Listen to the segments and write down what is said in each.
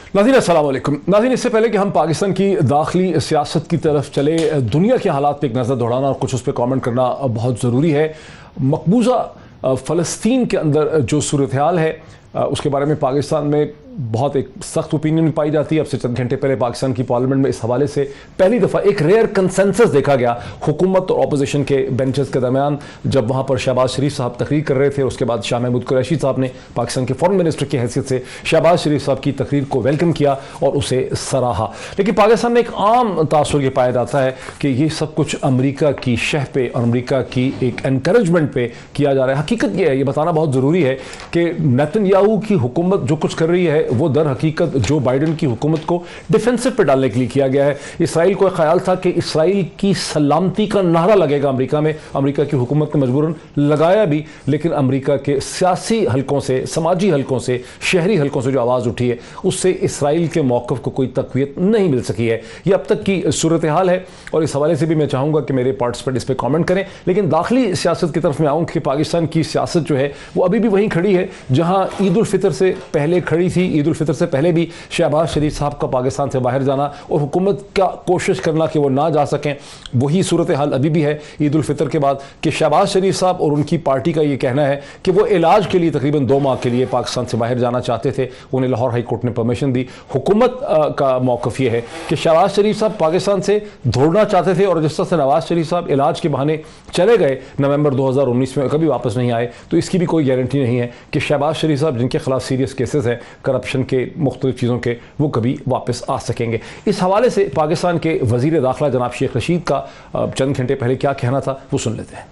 नाज़रीन अस्सलाम वालेकुम। नाज़रीन, इससे पहले कि हम पाकिस्तान की दाखिली सियासत की तरफ चले, दुनिया के हालात पे एक नज़र दौड़ाना और कुछ उस पर कमेंट करना बहुत ज़रूरी है। मकबूजा फ़लस्तीन के अंदर जो सूरत हाल है उसके बारे में पाकिस्तान में बहुत एक सख्त ओपिनियन पाई जाती है। अब से चंद घंटे पहले पाकिस्तान की पार्लियामेंट में इस हवाले से पहली दफ़ा एक रेयर कंसेंसस देखा गया हुकूमत और अपोजिशन के बेंचेस के दरमियान, जब वहाँ पर शहबाज शरीफ साहब तकरीर कर रहे थे। उसके बाद शाह महमूद कुरैशी साहब ने पाकिस्तान के फॉरेन मिनिस्टर की हैसियत से शहबाज शरीफ साहब की तकरीर को वेलकम किया और उसे सराहा। लेकिन पाकिस्तान में एक आम तासुर ये पाया जाता है कि ये सब कुछ अमरीका की शह पे और अमरीका की एक एनकरेजमेंट पे किया जा रहा है। हकीकत ये है, ये बताना बहुत ज़रूरी है कि नेतन्याहू की हुकूमत जो कुछ कर रही है वो दर हकीकत जो बाइडन की हुकूमत को डिफेंसिव पे डालने के लिए किया गया है। इसराइल को ख्याल था कि इसराइल की सलामती का नारा लगेगा अमेरिका में। अमेरिका की हुकूमत ने मजबूरन लगाया भी, लेकिन अमेरिका के सियासी हलकों से, समाजी हलकों से, शहरी हलकों से जो आवाज़ उठी है उससे इसराइल के मौक़िफ़ को कोई तक़वियत नहीं मिल सकी है। ये अब तक की सूरत हाल है और इस हवाले से भी मैं चाहूँगा कि मेरे पार्टिसिपेंट इस पर कॉमेंट करें। लेकिन दाखिली सियासत की तरफ मैं आऊँ कि पाकिस्तान की सियासत जो है वो अभी भी वहीं खड़ी है जहाँ ईद उल फितर से पहले खड़ी थी। ईद उल फितर से पहले भी शहबाज शरीफ साहब का पाकिस्तान से बाहर जाना और हुकूमत का कोशिश करना कि वो ना जा सकें, वही सूरत हाल अभी भी है ईद उल फितर के बाद कि शहबाज शरीफ साहब और उनकी पार्टी का ये कहना है कि वो इलाज के लिए तकरीबन 2 माह के लिए पाकिस्तान से बाहर जाना चाहते थे। उन्हें लाहौर हाई कोर्ट ने परमिशन दी। हुकूमत का मौक़िफ़ ये है कि शहबाज शरीफ साहब पाकिस्तान से दौड़ना चाहते थे और जिस तरह से नवाज शरीफ साहब इलाज के बहाने चले गए नवंबर 2019 में, कभी वापस नहीं आए, तो इसकी भी कोई गारंटी नहीं है कि शहबाज शरीफ साहब जिनके खिलाफ सीरियस केसेस हैं करप्शन के, मुख्तलिफ चीज़ों के, वो कभी वापस आ सकेंगे। इस हवाले से पाकिस्तान के वज़ीर दाखिला जनाब शेख रशीद का चंद घंटे पहले क्या कहना था वो सुन लेते हैं।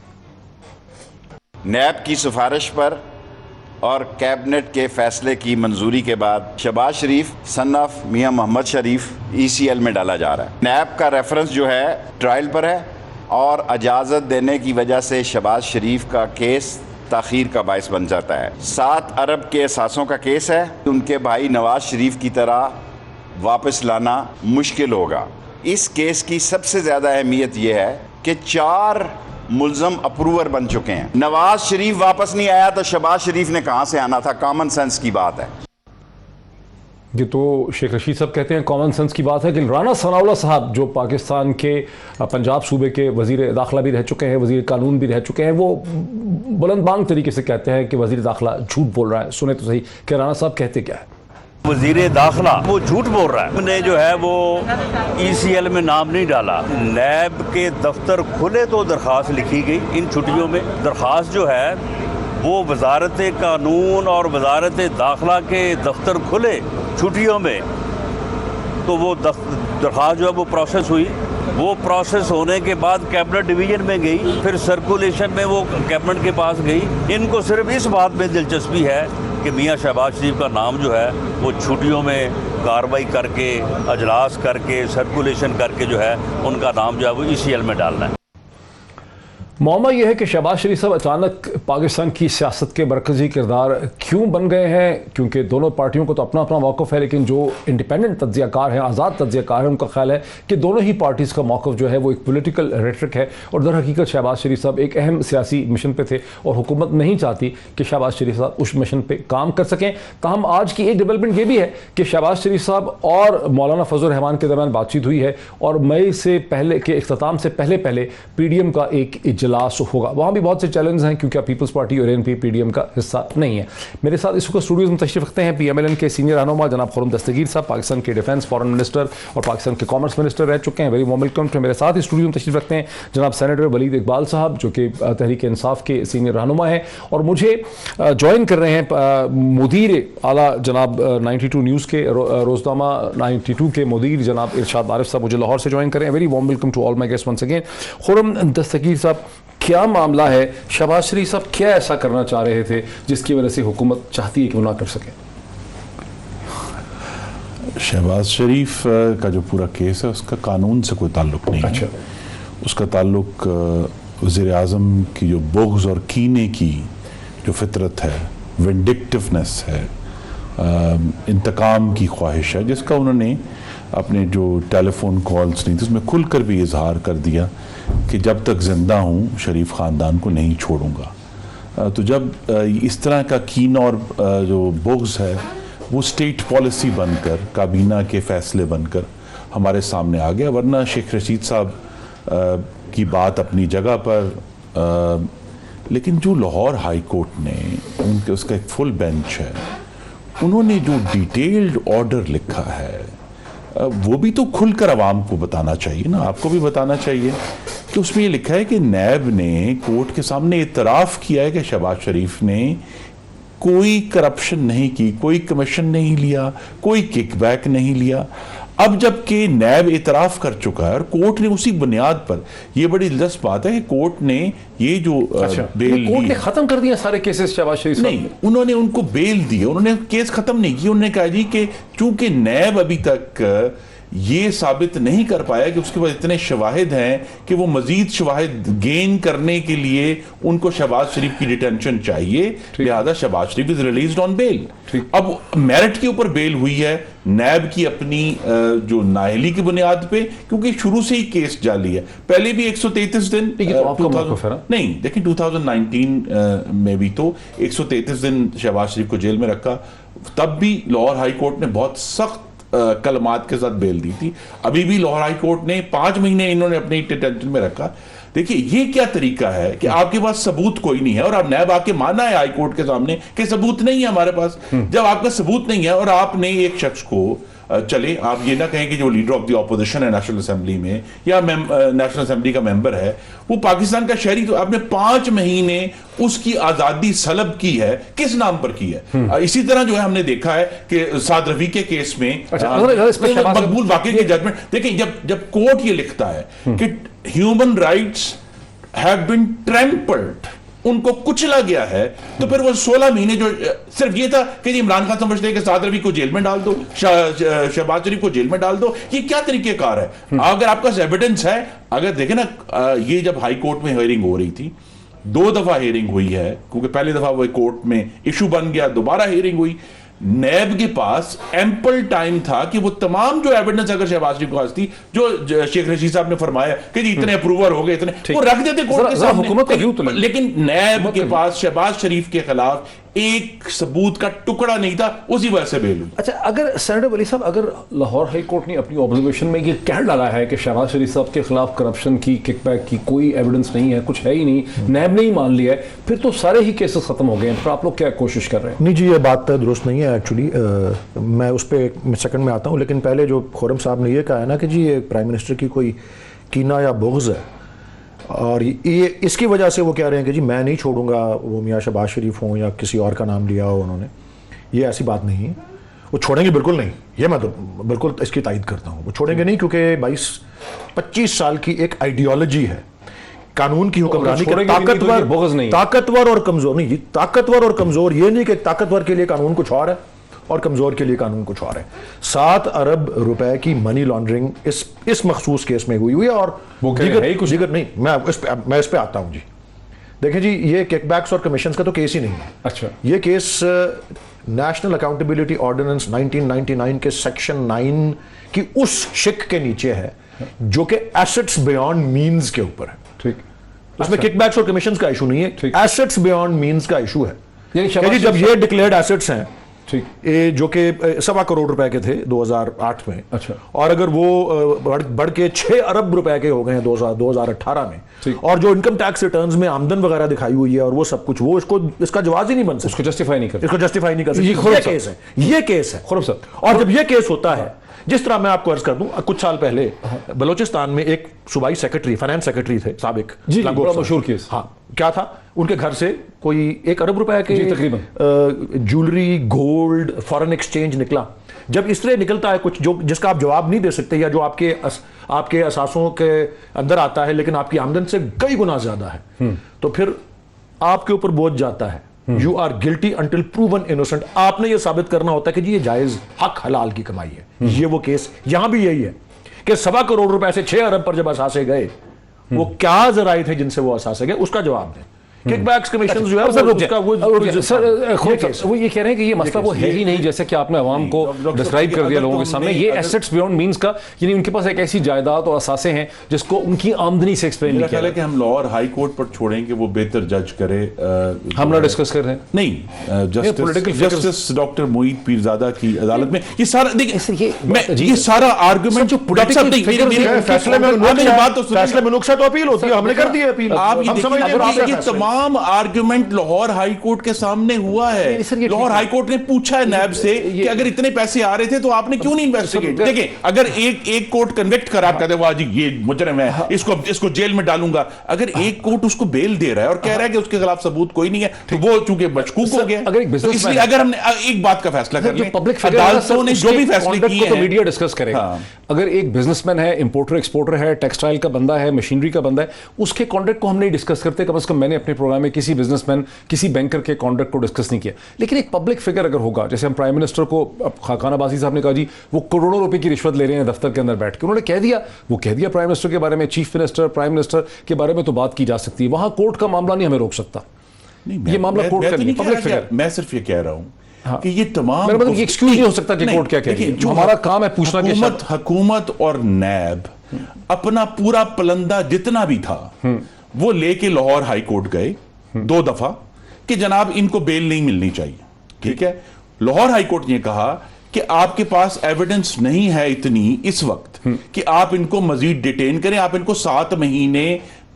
नैब की सिफारिश पर और कैबिनेट के फैसले की मंजूरी के बाद Shehbaz Sharif son of Mian Mohammad Sharif ECL में डाला जा रहा है। नैब का रेफरेंस जो है ट्रायल पर है और इजाज़त देने की वजह से शहबाज शरीफ का केस ताख़ीर का बायस बन जाता है। 7 अरब के असासों का केस है, उनके भाई नवाज शरीफ की तरह वापस लाना मुश्किल होगा। इस केस की सबसे ज़्यादा अहमियत यह है कि 4 मुल्ज़म अप्रूवर बन चुके हैं। नवाज शरीफ वापस नहीं आया तो शहबाज शरीफ ने कहाँ से आना था? कॉमन सेंस की बात है। ये तो शेख रशीद साहब कहते हैं कॉमन सेंस की बात है कि राना सनाउल्लाह साहब जो पाकिस्तान के पंजाब सूबे के वज़ीर दाखिला भी रह चुके हैं, वज़ीर कानून भी रह चुके हैं, वो बुलंदबांग तरीके से कहते हैं कि वज़ीर दाखिला झूठ बोल रहा है। सुने तो सही कि राना साहब कहते क्या है। वज़ीर दाखिला वो झूठ बोल रहा है। हमने जो है वो ECL में नाम नहीं डाला। नैब के दफ्तर खुले तो दरख्वास्त लिखी गई इन छुट्टियों में। दरख्वास्त जो है वो वजारत कानून और वजारत दाखिला के दफ्तर खुले छुट्टियों में, तो वो दरख्वास्त जो है वो प्रोसेस हुई। वो प्रोसेस होने के बाद कैबिनेट डिवीज़न में गई, फिर सर्कुलेशन में वो कैबिनेट के पास गई। इनको सिर्फ इस बात में दिलचस्पी है कि मियां शहबाज शरीफ का नाम जो है वो छुट्टियों में कार्रवाई करके, अजलास करके, सर्कुलेशन करके जो है उनका नाम जो है वो ECL में डालना है। मामला यह है कि शहबाज शरीफ साहब अचानक पाकिस्तान की सियासत के मरकज़ी किरदार क्यों बन गए हैं, क्योंकि दोनों पार्टियों को तो अपना अपना मौक़िफ़ है, लेकिन जो इंडिपेंडेंट तज्ज़ियाकार हैं, आज़ाद तज्ज़ियाकार हैं, उनका ख्याल है कि दोनों ही पार्टीज़ का मौक़िफ़ जो है वो एक पॉलिटिकल रेटरिक है और दर हकीकत शहबाज शरीफ साहब एक अहम सियासी मिशन पे थे और हुकूमत नहीं चाहती कि शहबाज शरीफ साहब उस मिशन पर काम कर सकें। ताहम आज की एक डेवलपमेंट ये भी है कि शहबाज शरीफ साहब और मौलाना फजल रहमान के दरमियान बातचीत हुई है और मई से पहले के इख्तिताम से पहले PDM का एक इजलास होगा। वहाँ भी बहुत से चैलेंज हैं क्योंकि पीपल्स पार्टी और ANP PDM का हिस्सा नहीं है। मेरे साथ इस वक्त स्टूडियोज में तशरीफ रखते हैं PMLN के सीनियर रहनुमा जनाब खुर्रम दस्तगीर साहब, पाकिस्तान के डिफेंस फॉरेन मिनिस्टर और पाकिस्तान के कॉमर्स मिनिस्टर रह चुके हैं। Very warm welcome. मेरे साथ स्टूडियो में तशरीफ रखते हैं जनाब सेनेटर वलीद इकबाल साहब जो कि तहरीक इंसाफ के सीनियर रहनुमा हैं और मुझे ज्वाइन कर रहे हैं मुदीर आला जनाब 92 न्यूज़ के रोज़नामा 92 के मुदीर जनाब इरशाद आरिफ साहब मुझे लाहौर से ज्वाइन कर रहे हैं। Very warm welcome to all my guest once again. Khurram Dastgir साहब, क्या मामला है? शहबाज शरीफ साहब क्या ऐसा करना चाह रहे थे जिसकी वजह से हुकूमत चाहती है कि वो ना कर सके? शहबाज शरीफ का जो पूरा केस है उसका कानून से कोई ताल्लुक नहीं है। उसका ताल्लुक वज़ीर आज़म की जो बुग़्ज़ और कीने की जो फितरत है, विंडिक्टिवनेस है, इंतकाम की ख्वाहिश है, जिसका उन्होंने अपने जो टेलीफोन कॉल्स नहीं थी उसमें खुलकर भी इजहार कर दिया कि जब तक ज़िंदा हूँ शरीफ ख़ानदान को नहीं छोड़ूंगा। तो जब इस तरह का कीन और जो बुग़्ज़ है वो स्टेट पॉलिसी बनकर, काबीना के फैसले बनकर हमारे सामने आ गया। वरना शेख रशीद साहब की बात अपनी जगह पर, लेकिन जो लाहौर हाई कोर्ट ने उनके उसका एक फुल बेंच है, उन्होंने जो डिटेल्ड ऑर्डर लिखा है वो भी तो खुलकर आवाम को बताना चाहिए ना, आपको भी बताना चाहिए कि उसमें ये लिखा है कि नैब ने कोर्ट के सामने इतराफ़ किया है कि शहबाज शरीफ ने कोई करप्शन नहीं की, कोई कमीशन नहीं लिया, कोई किकबैक नहीं लिया। अब जबकि नैब इतराफ़ कर चुका है और कोर्ट ने उसी बुनियाद पर, ये बड़ी दिलचस्प बात है कि कोर्ट ने ये जो बेल कोर्ट ने खत्म कर दिया सारे केसेस शहबाज शरीफ नहीं, उन्होंने उनको बेल दी, उन्होंने केस खत्म नहीं किया। उन्होंने कहा जी कि चूंकि नैब अभी तक ये साबित नहीं कर पाया कि उसके पास इतने शवाहिद हैं कि वो मजीद शवाहिद गेन करने के लिए उनको शहबाज शरीफ की डिटेंशन चाहिए, लिहाजा Shahbaz Sharif is released on bell. अब मेरिट के ऊपर बेल हुई है नैब की अपनी जो नाअहली की बुनियाद पे, क्योंकि शुरू से ही केस जाली है। पहले भी 133 दिन नहीं, देखिए 2019 में भी तो 133 दिन शहबाज शरीफ को जेल में रखा, तब भी लाहौर हाई कोर्ट ने बहुत सख्त कलमात के साथ बेल दी थी। अभी भी लाहौर हाई कोर्ट ने 5 महीने इन्होंने अपनी डिटेंशन में रखा। देखिए ये क्या तरीका है कि आपके पास सबूत कोई नहीं है और आप नैब आके माना है हाई कोर्ट के सामने कि सबूत नहीं है हमारे पास। जब आपका सबूत नहीं है और आपने एक शख्स को, चले आप ये ना कहें कि जो लीडर ऑफ द ऑपोजिशन है नेशनल असेंबली में या नेशनल असेंबली का मेंबर है वो पाकिस्तान का शहरी, तो आपने 5 महीने उसकी आजादी सलब की है, किस नाम पर की है? इसी तरह जो है हमने देखा है कि साद रफी के केस में मकबूल बाकी की जजमेंट, देखिए जब कोर्ट ये लिखता है कि human rights have been trampled, उनको कुचला गया है, तो फिर वो 16 महीने जो सिर्फ ये था कि जी इमरान खान समझते हैं कि साद रफी को जेल में डाल दो, शहबाज शरीफ को जेल में डाल दो, ये क्या तरीकेकार है? अगर आपका एविडेंस है, अगर देखें ना, ये जब हाई कोर्ट में हियरिंग हो रही थी, 2 दफा हियरिंग हुई है, क्योंकि पहली दफा वो कोर्ट में इशू बन गया, दोबारा हियरिंग हुई। नैब के पास एम्पल टाइम था कि वो तमाम जो एविडेंस अगर शहबाज शरीफ के पास थी, जो शेख रशीद साहब ने फरमाया कि जी इतने अप्रूवर हो गए, इतने वो रख देते कोर्ट के सामने। लेकिन नैब के पास शहबाज शरीफ के खिलाफ एक सबूत का टुकड़ा नहीं था, उसी वजह से बेल हुई। अच्छा, अगर सेनेटर वली साहब, अगर लाहौर हाई कोर्ट ने अपनी ऑब्जर्वेशन में ये कह डाला है कि शहबाज शरीफ साहब के खिलाफ करप्शन की, किकबैक की कोई एविडेंस नहीं है, कुछ है ही नहीं, नैब ने ही मान लिया है, फिर तो सारे ही केसेस खत्म हो गए हैं, फिर आप लोग क्या कोशिश कर रहे हैं? नहीं जी, ये बात दुरुस्त नहीं है एक्चुअली। मैं उस पर सेकंड में आता हूँ, लेकिन पहले जो खुर्रम साहब ने ये कहा है ना कि जी ये प्राइम मिनिस्टर की कोई कीना या बुग़्ज़ है और ये इसकी वजह से वो कह रहे हैं कि जी मैं नहीं छोड़ूंगा, वो मियाँ शहबाज शरीफ हों या किसी और का नाम लिया हो उन्होंने, ये ऐसी बात नहीं है। वो छोड़ेंगे बिल्कुल नहीं, ये मैं तो बिल्कुल इसकी तायद करता हूँ। वो छोड़ेंगे नहीं, क्योंकि 22-25 साल की एक आइडियोलॉजी है कानून की हुक्मरानी के, ताकतवर और कमजोर नहीं, ताकतवर और कमजोर ये नहीं कि ताकतवर के लिए कानून कुछ और है और कमजोर के लिए कानून कुछ और है। 7 अरब रुपए की मनी लॉन्ड्रिंग इस मखसूस केस में हुई है और वो जिगर नहीं, मैं इस पे आता हूं जी। देखिए जी, ये किकबैक्स और कमीशंस का तो केस ही नहीं है। अच्छा, ये केस नेशनल अकाउंटेबिलिटी ऑर्डिनेंस 1999 के सेक्शन 9 की उस शिक के नीचे है जो कि एसेट्स बियॉन्ड मीन्स के ऊपर है। ठीक, उसमें किकबैक्स और कमीशंस का इशू नहीं है, एसेट्स बियॉन्ड मीन्स का इशू है। यानी जब ये डिक्लेयर्ड एसेट्स हैं, ठीक, जो कि 1.25 करोड़ रुपए के थे 2008 में, अच्छा, और अगर वो बढ़ के 6 अरब रुपए के हो गए हैं 2018 में, और जो इनकम टैक्स रिटर्न्स में आमदन वगैरह दिखाई हुई है और वो सब कुछ, वो इसका जवाब ही नहीं बन सकता, इसको जस्टिफाई नहीं कर सकते। ये केस है खुर्रम साहब। और जब ये केस होता है, जिस तरह मैं आपको अर्ज कर दूं, कुछ साल पहले बलोचिस्तान में एक सूबाई सेक्रेटरी, फाइनेंस सेक्रेटरी थे साबिक, मशहूर केस, हाँ, क्या था, उनके घर से कोई 1 अरब रुपए के तकरीबन ज्वेलरी, गोल्ड, फॉरेन एक्सचेंज निकला। जब इस तरह निकलता है कुछ जो जिसका आप जवाब नहीं दे सकते या जो आपके असासों के अंदर आता है लेकिन आपकी आमदन से कई गुना ज्यादा है, तो फिर आपके ऊपर बोझ जाता है, you are guilty until proven innocent. आपने ये साबित करना होता है कि जी ये जायज हक हलाल की कमाई है। ये वो केस यहां भी यही है कि 1.25 करोड़ रुपए से 6 अरब पर जब असासे गए, वो क्या जराए थे जिनसे वो असासे गए, उसका जवाब दें। किकबैक्स कमीशन जो है सर वो उसका वो वो ये कह रहे हैं कि ये मसला वो है ही नहीं जैसे कि आपने आवाम को डिस्क्राइब कर दिया लोगों के सामने। ये एसेट्स बियॉन्ड मींस का, यानी उनके पास एक ऐसी जायदाद और असासे हैं जिसको उनकी आमदनी से एक्सप्लेन नहीं किया। कि हम लाहौर हाई कोर्ट पर छोड़ें कि वो बेहतर जज करे। हम ना डिस्कस कर रहे हैं, नहीं, जस्टिस डॉक्टर मोईद पीरजादा की अदालत में ये सारा देखिए, ये सारा आर्गुमेंट जो फैसले में नुक्सा तो अपील होती है, हमने कर दी अपील। आप ये तमाम आर्गुमेंट लाहौर हाई कोर्ट के सामने हुआ है। लाहौर हाई कोर्ट ने पूछा है नैब से कि अगर इतने पैसे आ रहे थे तो आपने क्यों नहीं इन्वेस्टिगेट। देखिए, अगर एक कोर्ट कन्विक्ट करा, कहते वाह जी ये मुजरिम है, इसको जेल में डालूंगा। अगर एक कोर्ट उसको बेल दे रहा है और कह रहा है कि उसके खिलाफ सबूत कोई नहीं है, तो वो चूंकि मशकूक हो गया। तो इसलिए अगर हमने एक बात का फैसला कर लिया, पब्लिक अदालतों ने जो भी फैसले किए हैं, मीडिया डिस्कस करेगा। अगर एक बिजनेसमैन है, इंपोर्टर एक्सपोर्टर है, टेक्सटाइल का बंदा है, मशीनरी का बंदा है, उसके कॉन्ट्रैक्ट को हम नहीं डिस्कस करते। कम से कम मैंने अपने प्रोग्राम में किसी बिजनेसमैन, किसी बैंकर के कॉन्ट्रैक्ट को डिस्कस नहीं किया। लेकिन एक पब्लिक फिगर अगर होगा, जैसे हम प्राइम मिनिस्टर को, खान अब्बासी साहब ने कहा जी वो करोड़ों रुपए की रिश्वत ले रहे हैं दफ्तर के अंदर बैठ के, उन्होंने कह दिया, वो कह दिया प्राइम मिनिस्टर के बारे में, चीफ मिनिस्टर, प्राइम मिनिस्टर के बारे में तो बात की जा सकती है। वहां कोर्ट का मामला नहीं हमें रोक सकता। ये मामला कोर्ट का नहीं, पब्लिक फिगर। मैं सिर्फ ये कह रहा हूं कि ये तमाम एक्सक्यूज नहीं हो सकता कि कोर्ट क्या कह रही है। हमारा काम है पूछना कि हुकूमत और नैब अपना पूरा पलंदा जितना भी था वो लेके लाहौर हाई कोर्ट गए 2 दफा कि जनाब इनको बेल नहीं मिलनी चाहिए। ठीक है, लाहौर हाई कोर्ट ने कहा कि आपके पास एविडेंस नहीं है इतनी इस वक्त कि आप इनको मजीद डिटेन करें, आप इनको 7 महीने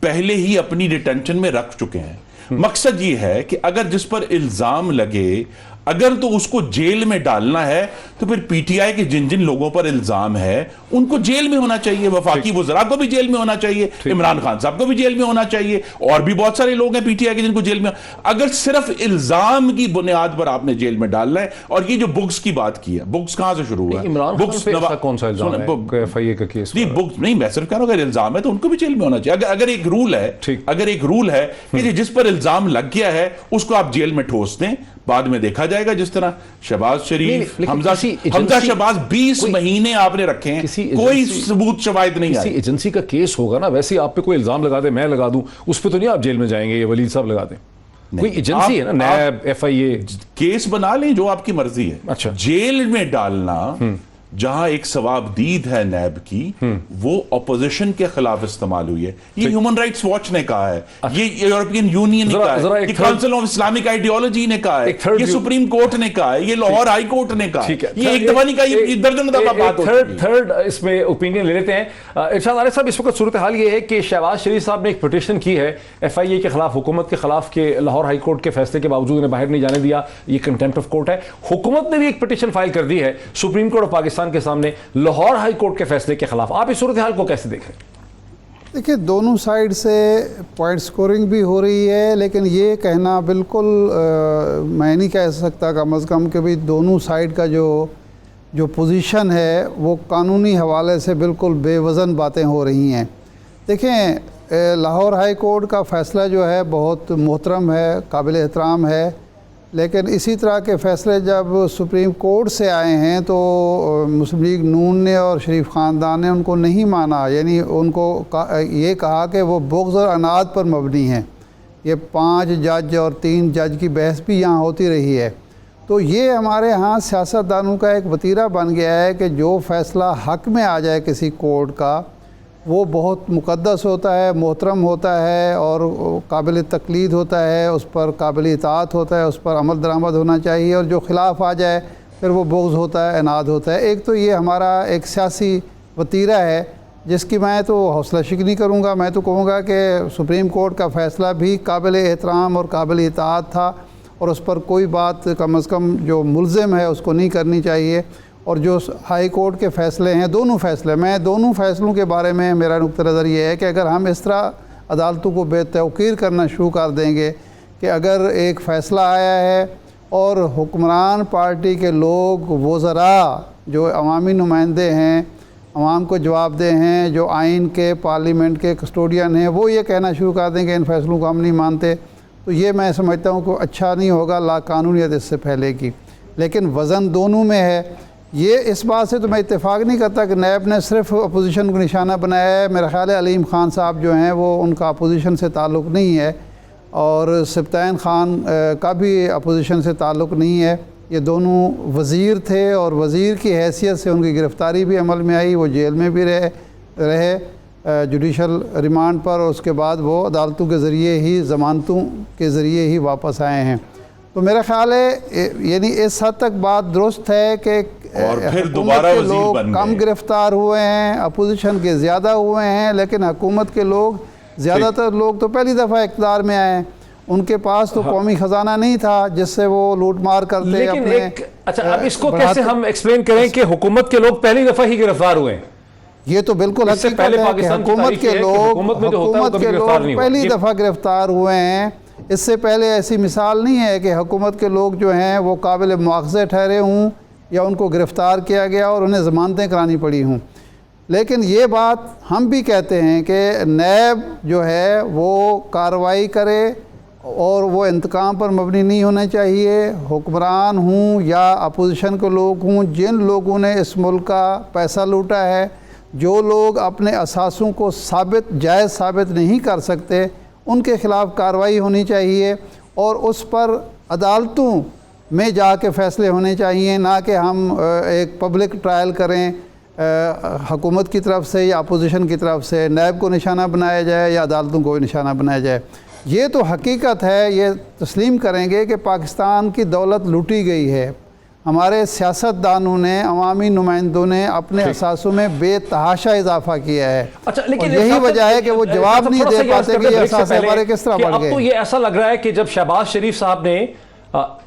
पहले ही अपनी डिटेंशन में रख चुके हैं। मकसद ये है कि अगर जिस पर इल्जाम लगे, अगर तो उसको जेल में डालना है तो फिर पीटीआई के जिन जिन लोगों पर इल्जाम है उनको जेल में होना चाहिए। वफाकी वज़रा को भी जेल में होना चाहिए, इमरान खान साहब को भी जेल में होना चाहिए, और भी बहुत सारे लोग हैं पीटीआई के जिनको जेल में। अगर सिर्फ इल्जाम की बुनियाद पर आपने जेल में डालना है, और ये जो बुक्स की बात की है, बुक्स कहां से शुरू हुआ है? बुक्स कौन सा इल्जाम है? एफआईए का केस नहीं, बुक्स नहीं, मैं सिर्फ कह रहा हूं अगर इल्जाम है तो उनको भी जेल में होना चाहिए। अगर एक रूल है, अगर एक रूल है कि जिस पर इल्जाम लग गया है उसको आप जेल में ठोस दें, बाद में देखा जाएगा। जिस तरह शहबाज शरीफ, हमजा शहबाज 20 महीने आपने रखे हैं, कोई सबूत शवाहिद नहीं आए। किसी एजेंसी का केस होगा ना, वैसे आप पे कोई इल्जाम लगा दे, मैं लगा दूं, उस पे तो नहीं आप जेल में जाएंगे, ये वलीद साहब लगा दें। कोई एजेंसी है ना, नैब, एफआईए, केस बना लें जो आपकी मर्जी है। अच्छा, जेल में डालना जहां एक सवाबदीद है नैब की, वो अपोजिशन के खिलाफ इस्तेमाल हुई है। ये ह्यूमन राइट्स वॉच ने कहा है, ये यूरोपियन यूनियन ने कहा है, ये काउंसिल ऑफ इस्लामिक आइडियोलॉजी ने कहा है, ये सुप्रीम कोर्ट ने कहा है, ये लाहौर हाई कोर्ट ने कहा है। ये एक दफा नहीं कहा, ये दर्जनों दफा बात होती है। थर्ड इसमें ओपिनियन ले लेते हैं। इरशाद आरिफ साहब, इस वक्त सूरत हाल ये है कि शहबाज शरीफ साहब ने एक पिटीशन की है एफआईए के खिलाफ, हुकूमत के खिलाफ, के लाहौर हाई कोर्ट के फैसले के बावजूद उन्हें बाहर नहीं जाने दिया, ये कंटेम्प्ट ऑफ कोर्ट है। हुकूमत ने भी एक पिटीशन फाइल कर दी है सुप्रीम कोर्ट ऑफ पाकिस्तान के सामने लाहौर हाई कोर्ट के फैसले के खिलाफ। आप इस सूरत हाल को कैसे देख रहे हैं? देखिए, दोनों साइड से पॉइंट स्कोरिंग भी हो रही है, लेकिन ये कहना बिल्कुल मैं नहीं कह सकता कम अज़ कम कि भी दोनों साइड का जो पोजीशन है वो कानूनी हवाले से बिल्कुल बेवज़न बातें हो रही हैं। देखें, लाहौर हाई कोर्ट का फ़ैसला जो है बहुत मोहतरम है, काबिल एहतराम है, लेकिन इसी तरह के फ़ैसले जब सुप्रीम कोर्ट से आए हैं तो मुस्लिम लीग नून ने और शरीफ ख़ानदान ने उनको नहीं माना, यानी उनको ये कहा कि वो बुग़्ज़ और अनाद पर मबनी हैं। ये 5 जज और 3 जज की बहस भी यहाँ होती रही है। तो ये हमारे यहाँ सियासतदानों का एक वतीरा बन गया है कि जो फ़ैसला हक़ में आ जाए किसी कोर्ट का, वो बहुत मुक़द्दस होता है, मोहतरम होता है और काबिल तक़लीद होता है, उस पर काबिल इताअत होता है, उस पर अमल दरामद होना चाहिए, और जो ख़िलाफ़ आ जाए फिर वो बुग़्ज़ होता है, अनाद होता है। एक तो ये हमारा एक सियासी वतीरा है जिसकी मैं तो हौसला शिकनी करूँगा। मैं तो कहूँगा कि सुप्रीम कोर्ट का फ़ैसला भी काबिल एहतराम और काबिल इताअत था, और उस पर कोई बात कम अज़ कम जो मुल्ज़िम है उसको नहीं करनी चाहिए। और जो हाई कोर्ट के फ़ैसले हैं, दोनों फ़ैसले, मैं दोनों फ़ैसलों के बारे में मेरा नुक्ता नज़र ये है कि अगर हम इस तरह अदालतों को बेतौकीर करना शुरू कर देंगे कि अगर एक फ़ैसला आया है और हुक्मरान पार्टी के लोग, वज़रा जो अवामी नुमाइंदे हैं, अवाम को जवाबदेह हैं, जो आइन के, पार्लियामेंट के कस्टोडियन हैं, वो ये कहना शुरू कर देंगे इन फ़ैसलों को हम नहीं मानते, तो ये मैं समझता हूँ कि अच्छा नहीं होगा, लाकानूनियत इससे फैलेगी। लेकिन वज़न दोनों में है। ये इस बात से तो मैं इत्तेफाक नहीं करता कि नैब ने सिर्फ अपोजिशन को निशाना बनाया है। मेरा ख्याल है अलीम ख़ान साहब जो हैं वो, उनका अपोजिशन से ताल्लुक़ नहीं है। और सब्तैन ख़ान का भी अपोजिशन से ताल्लुक़ नहीं है। ये दोनों वज़ीर थे और वज़ीर की हैसियत से उनकी गिरफ़्तारी भी अमल में आई, वो जेल में भी रहे जुडिशल रिमांड पर, और उसके बाद वो अदालतों के ज़रिए ही ज़मानतों के ज़रिए ही वापस आए हैं। तो मेरा ख़्याल है यानी इस हद तक बात दुरुस्त है कि और फिर दोबारा वज़ीर लोग बन कम गए। गिरफ़्तार हुए हैं, अपोजिशन के ज़्यादा हुए हैं, लेकिन हुकूमत के लोग ज़्यादातर लोग तो पहली दफ़ा इक़्तिदार में आए, उनके पास तो कौमी ख़जाना नहीं था जिससे वो लूट मार करते लेकिन अपने अच्छा, अब इसको कैसे हम एक्सप्लेन करें कि हुकूमत के लोग पहली दफ़ा ही गिरफ्तार हुए हैं? ये तो बिल्कुल इससे हकीकत पहले है कि पाकिस्तान की हुकूमत तारीख के है कि लोग हुकूमत में जो होता है वो कभी गिरफ्तार नहीं हुआ। पहली ये- दफ़ा गिरफ्तार हुए हैं। इससे पहले ऐसी मिसाल नहीं है कि हुकूमत के लोग जो हैं वो काबिल मुआख़ज़े ठहरे हों या उनको गिरफ़्तार किया गया और उन्हें ज़मानतें करानी पड़ी हों। लेकिन ये बात हम भी कहते हैं कि नैब जो है वो कार्रवाई करे और वो इंतकाम पर मबनी नहीं होना चाहिए। हुक्मरान हूँ या अपोजिशन के लोग हूँ, जिन लोगों ने इस मुल्क का पैसा लूटा है, जो लोग अपने असासों को जायज़ साबित नहीं कर सकते, उनके ख़िलाफ़ कार्रवाई होनी चाहिए और उस पर अदालतों में जाके फ़ैसले होने चाहिए, ना कि हम एक पब्लिक ट्रायल करें हुकूमत की तरफ से या अपोजिशन की तरफ से, नैब को निशाना बनाया जाए या अदालतों को निशाना बनाया जाए। ये तो हकीकत है, ये तस्लीम करेंगे कि पाकिस्तान की दौलत लूटी गई है। हमारे सियासतदानों ने, अवामी नुमाइंदों ने अपने असासों में बेतहाशा इजाफा किया है। अच्छा, लेकिन और यही वजह है कि वो जवाब नहीं दे पाते कि ये असासे हमारे किस तरह बढ़ अब तो गए। ये ऐसा लग रहा है कि जब शहबाज शरीफ साहब ने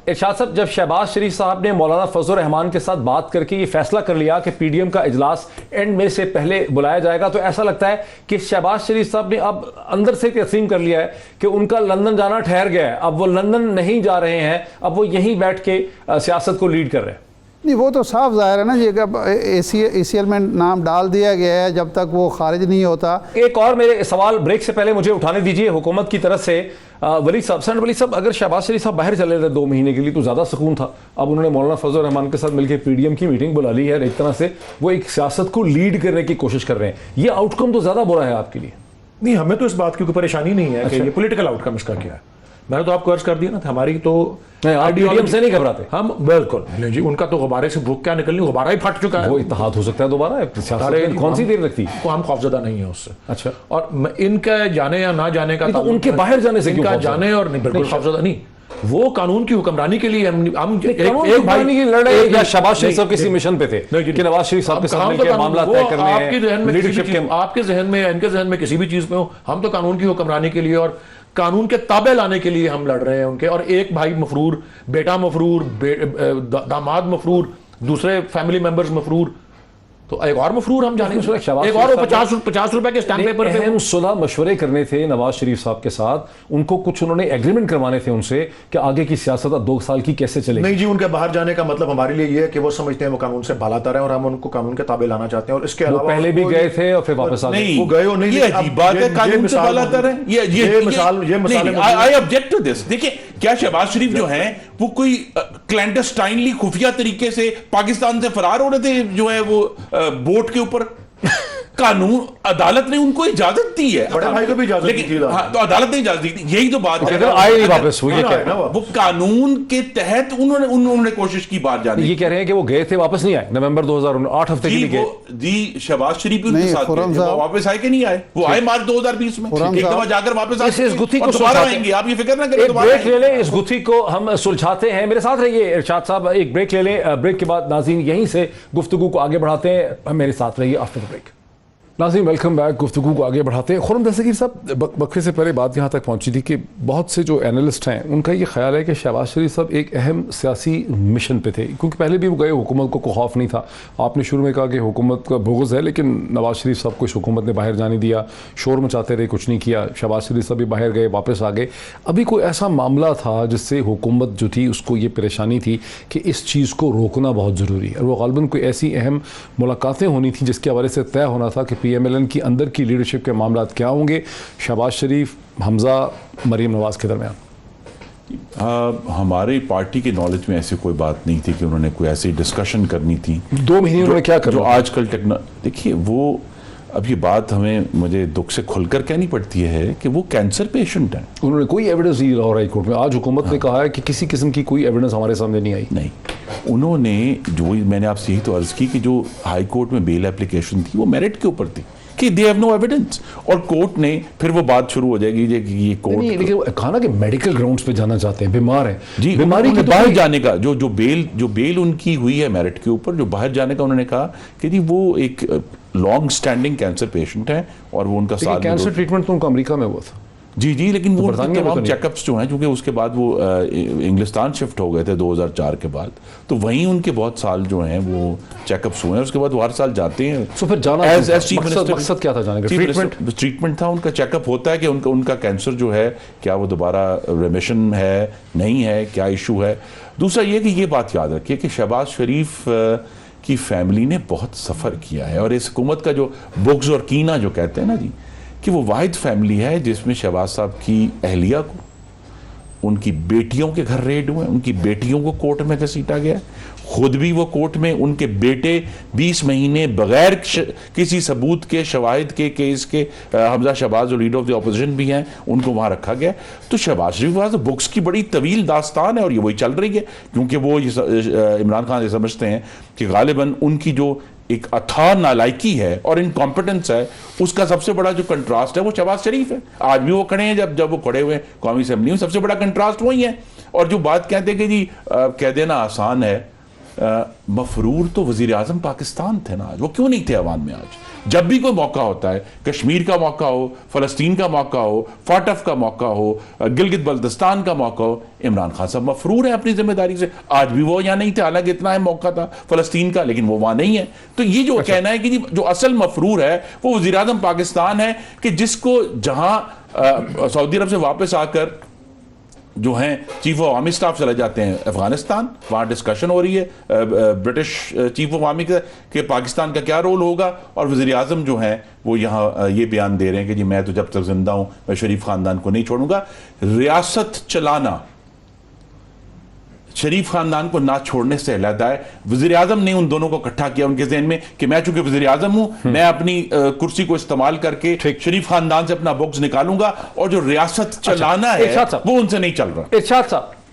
इरशाद साहब, जब शहबाज शरीफ साहब ने मौलाना फजल रहमान के साथ बात करके ये फैसला कर लिया कि पीडीएम का इजलास एंड में से पहले बुलाया जाएगा, तो ऐसा लगता है कि शहबाज शरीफ साहब ने अब अंदर से तस्लीम कर लिया है कि उनका लंदन जाना ठहर गया है। अब वो लंदन नहीं जा रहे हैं, अब वो यहीं बैठ के सियासत को लीड कर रहे हैं। नहीं, वो तो साफ जाहिर है ना जी, ACL में नाम डाल दिया गया है, जब तक वो खारिज नहीं होता। एक और मेरे सवाल ब्रेक से पहले मुझे उठाने दीजिए हुकूमत की तरफ से। वली साहब, वली साहब, अगर शहबाज शरीफ साहब बाहर चले थे 2 महीने के लिए तो ज़्यादा सुकून था। अब उन्होंने मौलाना फजल रहमान के साथ मिलकर पीडीएम की मीटिंग बुला ली है, एक तरह से वो एक सियासत को लीड करने की कोशिश कर रहे हैं। ये आउटकम तो ज़्यादा बुरा है आपके लिए। नहीं, हमें तो इस बात की कोई परेशानी नहीं है कि ये पॉलिटिकल आउटकम इसका क्या है। मैंने तो आपको अर्ज कर दिया ना, हमारी तो पीडीएम से नहीं घबराते हम, बिल्कुल नहीं जी। उनका तो गुब्बारे से भूख क्या निकलनी, गुब्बारा ही फट चुका है। वो इत्तेहाद हो सकता है दोबारा, कौन सी देर लगती को हम खौफजदा नहीं है उससे। अच्छा, और इनका जाने या ना जाने का तो उनके बाहर जाने से इनका जाने और नहीं, बिल्कुल खौफजदा नहीं। वो कानून की हुक्मरानी के लिए हम एक भाई की लड़ाई या शहबाज शरीफ साहब किसी मिशन पे थे कि नवाज शरीफ साहब के साथ मिलकर मामला तय करने हैं, आपके जहन में लीडरशिप के, आपके जहन में, इनके जहन में किसी भी चीज में हो, हम तो कानून की हुक्मरानी के लिए और कानून के ताबे लाने के लिए हम लड़ रहे हैं उनके। और एक भाई मफरूर, बेटा मफरूर, दामाद मफरूर, दूसरे फैमिली मेंबर्स मफरूर, तो एक और मफरूर हम जाने, एक और 50 रुपए के स्टैंप पेपर पे अहम सुलह मशवरे करने थे नवाज शरीफ साहब के साथ। उनको कुछ उन्होंने एग्रीमेंट करवाने थे उनसे कि आगे की सियासत 2 साल की कैसे चलेगी। नहीं जी, उनके बाहर जाने का मतलब हमारे लिए ये है कि वो समझते हैं वो कानून से बालातर है और हम उनको कानून के ताबे लाना चाहते हैं। और इसके अलावा पहले भी गए थे और फिर वापस आ गए। नहीं, वो गए और नहीं, ये अजीब बात है, कानून से बालातर है। ये मिसाल आई ऑब्जेक्ट टू दिस। देखिए, क्या शहबाज शरीफ जो है वो कोई क्लैंडस्टाइनली खुफिया तरीके से पाकिस्तान से फरार हो रहे थे जो है वो बोट के ऊपर? कानून, अदालत ने उनको इजाजत दी है, बड़े भाई को भी इजाजत दी थी। हाँ, तो अदालत ने इजाजत दी थी, यही तो बात है। आए नहीं वापस, वो ये कह रहे हैं, वो कानून के तहत उन्होंने कोशिश की बात जाने। ये कह रहे हैं कि वो गए थे वापस नहीं आए। नवंबर 2008 हफ्ते के लिए गए जी। शहबाज शरीफ भी उनके साथ गए थे, वो वापस आए कि नहीं आए? वो आए मार्च 2020 में, एक दफा जाकर वापस आए, इस गुत्थी को दोबारा आएंगे, आप ये फिक्र ना करें। ब्रेक ले लें, इस गुत्थी को हम सुलझाते हैं। मेरे साथ रहिए इरशाद साहब, एक ब्रेक ले लें। ब्रेक के बाद नाज़रीन यहीं से गुफ्तगू को आगे बढ़ाते हैं। मेरे साथ रहिए आफ्टर द ब्रेक। नाज़रीन वेलकम बैक। गुफ्तगू को आगे बढ़ाते हैं। खुर्रम दस्तगीर साहब, वक्फे से पहले बात यहाँ तक पहुँची थी कि बहुत से जो एनालिस्ट हैं उनका ये ख्याल है कि शहबाज शरीफ साहब एक अहम सियासी मिशन पे थे, क्योंकि पहले भी वो गए, हुकूमत को खौफ नहीं था। आपने शुरू में कहा कि हुकूमत का बुग़्ज़ है, लेकिन नवाज शरीफ साहब को इस हुकूमत ने बाहर जाने दिया, शोर मचाते रहे, कुछ नहीं किया। शहबाज शरीफ साहब भी बाहर गए, वापस आ गए। अभी कोई ऐसा मामला था जिससे हुकूमत जो थी उसको ये परेशानी थी कि इस चीज़ को रोकना बहुत ज़रूरी है, और वो ग़ालिबन कोई ऐसी अहम मुलाकातें होनी थी जिसके हवाले से तय होना था कि PMLN की अंदर की लीडरशिप के मामला क्या होंगे, शहबाज शरीफ, हमजा, मरीम नवाज के दरमियान। हमारी पार्टी के नॉलेज में ऐसी कोई बात नहीं थी कि उन्होंने कोई ऐसी डिस्कशन करनी थी। 2 महीने उन्होंने क्या जो आजकल देखिए वो अब ये बात मुझे दुख से खुलकर कहनी पड़ती है कि वो कैंसर पेशेंट हैं। उन्होंने कोई एविडेंस नहीं लाहौर हाई कोर्ट में। आज हुकूमत ने कहा है कि किसी किस्म की कोई एविडेंस हमारे सामने नहीं आई। नहीं, उन्होंने जो, मैंने आपसे यही तो अर्ज की कि जो हाई कोर्ट में बेल एप्लीकेशन थी वो मेरिट के ऊपर थी कि दे हैव नो एविडेंस, और कोर्ट ने फिर वो बात शुरू हो जाएगी कि ये कोर्ट नहीं, लेकिन कहा ना कि मेडिकल ग्राउंड्स पे जाना चाहते हैं, बीमार हैं जी, बीमारी के बाहर जाने का जो बेल उनकी हुई है मेरिट के ऊपर, जो बाहर जाने का उन्होंने कहा कि जी वो एक लॉन्ग स्टैंडिंग कैंसर पेशेंट है और वो उनका साल कैंसर ट्रीटमेंट तो उनको अमेरिका में हुआ था। जी, लेकिन वो बरतानिया में तमाम तो चेकअप्स जो हैं, क्योंकि उसके बाद वो इंग्लिस्तान शिफ्ट हो गए थे 2004 के बाद, तो वहीं उनके बहुत साल जो हैं वो चेकअप्स हुए हैं। उसके बाद वो हर साल जाते हैं। तो फिर जाना मकसद क्या था जाने का? ट्रीटमेंट था उनका। चेकअप होता है कि उनका कैंसर जो है क्या वो दोबारा रिमिशन है, नहीं है, क्या इशू है। दूसरा ये कि ये बात याद रखिए कि शहबाज शरीफ की फैमिली ने बहुत सफ़र किया है, और इस हुकूमत का जो बुग्ज और कीना जो कहते हैं ना जी, कि वो वाहिद फैमिली है जिसमें शहबाज साहब की अहलिया को, उनकी बेटियों के घर रेड हुए, उनकी बेटियों को कोर्ट में घसीटा गया, खुद भी वो कोर्ट में, उनके बेटे 20 महीने बगैर किसी सबूत के, शवाहिद के, केस के, हमजा शहबाज जो लीडर ऑफ द अपोजिशन भी हैं, उनको वहाँ रखा गया। तो शहबाज शरीफ के पास बुक्स की बड़ी तवील दास्तान है और ये वही चल रही है, क्योंकि वो इमरान खान ये समझते हैं कि गालिबन उनकी जो एक अथाह नालायकी है और इनकॉम्पिटेंस है, उसका सबसे बड़ा जो कंट्रास्ट है वो शहबाज शरीफ है। आज भी वो खड़े हैं, जब वो खड़े हुए कौमी असेंबली में, सबसे बड़ा कंट्रास्ट वही है। और जो बात कहते हैं कि जी कह देना आसान है, मफरूर तो वजीर आजम पाकिस्तान थे ना आज, वो क्यों नहीं थे अवाम में? आज जब भी कोई मौका होता है, कश्मीर का मौका हो, फ़लस्तीन का मौका हो, फाटफ का मौका हो, गिलगित बल्तिस्तान का मौका हो, इमरान खान साहब मफरूर है अपनी जिम्मेदारी से। आज भी वो यहाँ नहीं थे, हालांकि इतना है मौका था फ़लस्तीन का, लेकिन वो वहाँ नहीं है। तो ये जो कहना है कि जी जो असल मफरूर है वो वज़ीर आज़म पाकिस्तान है, कि जिसको जहाँ सऊदी अरब से वापस आकर जो हैं चीफ ऑफ आर्मी स्टाफ चले जाते हैं अफगानिस्तान, वहाँ डिस्कशन हो रही है ब्रिटिश चीफ ऑफ आर्मी के पाकिस्तान का क्या रोल होगा, और वज़ीर आज़म जो हैं वो यहाँ ये बयान दे रहे हैं कि जी मैं तो जब तक जिंदा हूँ मैं शरीफ ख़ानदान को नहीं छोड़ूंगा। रियासत चलाना शरीफ खानदान को ना छोड़ने से अलहदा है। वज़ीर आज़म ने उन दोनों को इकट्ठा किया उनके ज़हन में कि मैं चूंकि वज़ीर आज़म हूं, मैं अपनी कुर्सी को इस्तेमाल करके शरीफ खानदान से अपना बॉक्स निकालूंगा, और जो रियासत चलाना है वो उनसे नहीं चल रहा।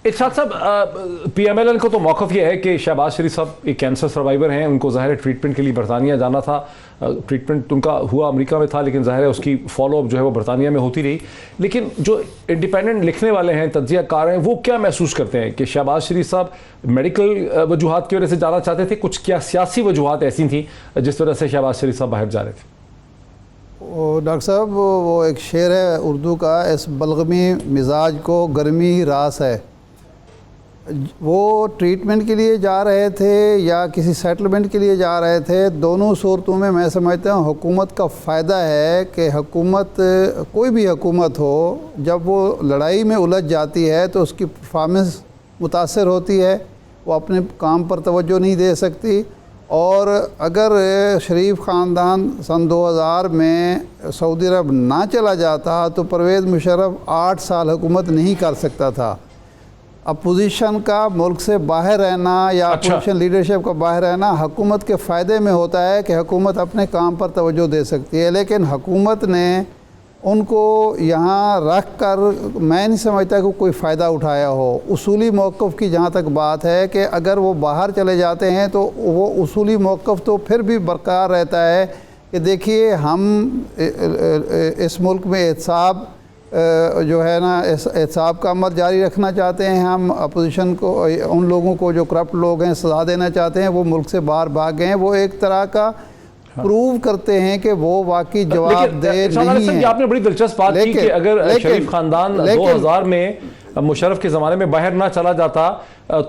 इरशाद साहब, PMLN को तो मौक़िफ़ ये है कि शहबाज शरीफ साहब एक कैंसर सर्वाइवर हैं, उनको ज़ाहिर है ट्रीटमेंट के लिए बरतानिया जाना था। ट्रीटमेंट उनका हुआ अमेरिका में था, लेकिन ज़ाहिर है उसकी फॉलोअप जो है वो बरतानिया में होती रही। लेकिन जो इंडिपेंडेंट लिखने वाले हैं, तज्ज़ियाकार हैं, वो क्या महसूस करते हैं कि शहबाज शरीफ साहब मेडिकल वजूहात की वजह से जाना चाहते थे, कुछ क्या सियासी वजूहात ऐसी थी जिस वजह से शहबाज शरीफ साहब बाहर जा रहे थे? डॉक्टर साहब, वो एक शेर है उर्दू का, इस बलगमी मिजाज को गर्मी रास है। वो ट्रीटमेंट के लिए जा रहे थे या किसी सेटलमेंट के लिए जा रहे थे, दोनों सूरतों में मैं समझता हूँ हुकूमत का फ़ायदा है कि हुकूमत, कोई भी हुकूमत हो, जब वो लड़ाई में उलझ जाती है तो उसकी परफॉर्मेंस मुतासर होती है, वो अपने काम पर तवज्जो नहीं दे सकती। और अगर शरीफ ख़ानदान सन 2000 में सऊदी अरब ना चला जाता तो परवेज़ मुशर्रफ 8 साल हुकूमत नहीं कर सकता था। अपोजिशन का मुल्क से बाहर रहना या अपोजिशन लीडरशिप का बाहर रहना हुकूमत के फ़ायदे में होता है कि हुकूमत अपने काम पर तवज्जो दे सकती है, लेकिन हुकूमत ने उनको यहाँ रख कर मैं नहीं समझता कि कोई फ़ायदा उठाया हो। उसूली मौक़िफ़ की जहाँ तक बात है कि अगर वो बाहर चले जाते हैं तो वो उसूली मौक़िफ़ तो फिर भी बरकरार रहता है कि देखिए हम इस मुल्क में एहतसाब जो है ना, इस एहतसाब का अमल जारी रखना चाहते हैं। हम अपोजिशन को, उन लोगों को जो करप्ट लोग हैं, सज़ा देना चाहते हैं, वो मुल्क से बाहर भाग गए हैं। वो एक तरह का प्रूव करते हैं कि वो वाकई जवाबदेह नहीं है। आपने बड़ी दिलचस्प बात की कि अगर शरीफ खानदान 2000 में मुशर्रफ के ज़माने में बाहर ना चला जाता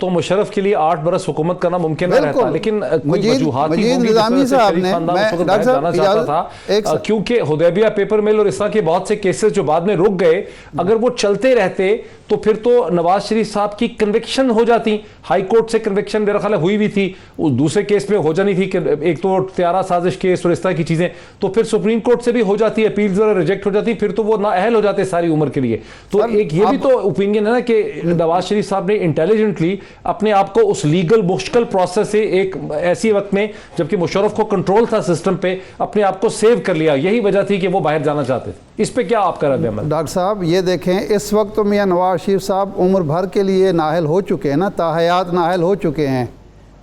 तो मुशर्रफ के लिए 8 बरस हुकूमत करना मुमकिन न रहता। लेकिन मजीद निज़ामी साहब ने जाना चाहता था, क्योंकि हुदैबिया पेपर मिल और इस तरह के बहुत से केसेस जो बाद में रुक गए, अगर वो चलते रहते तो फिर तो नवाज शरीफ साहब की कन्विक्शन हो जाती। हाई कोर्ट से कन्विक्शन मेरा ख्याल हुई भी थी, उस दूसरे केस में हो जानी थी, एक तो त्यारा साजिश केस और इस तरह की चीज़ें, तो फिर सुप्रीम कोर्ट से भी हो जाती, अपील जरा रिजेक्ट हो जाती, फिर तो वो नाअहल हो जाते सारी उम्र के लिए। तो एक ये भी तो ओपिनियन है ना कि नवाज शरीफ साहब ने इंटेलिजेंटली डेलिबरेटली अपने आप को उस लीगल मुश्किल प्रोसेस से एक ऐसी वक्त में जबकि मुशर्रफ को कंट्रोल था सिस्टम पे, अपने आप को सेव कर लिया। यही वजह थी कि वो बाहर जाना चाहते थे। इस पे क्या आपका रद्द अमल? डॉक्टर साहब ये देखें, इस वक्त तो मियां नवाज शरीफ साहब उम्र भर के लिए नाहल हो चुके हैं ना, ताहयात नाहल हो चुके हैं,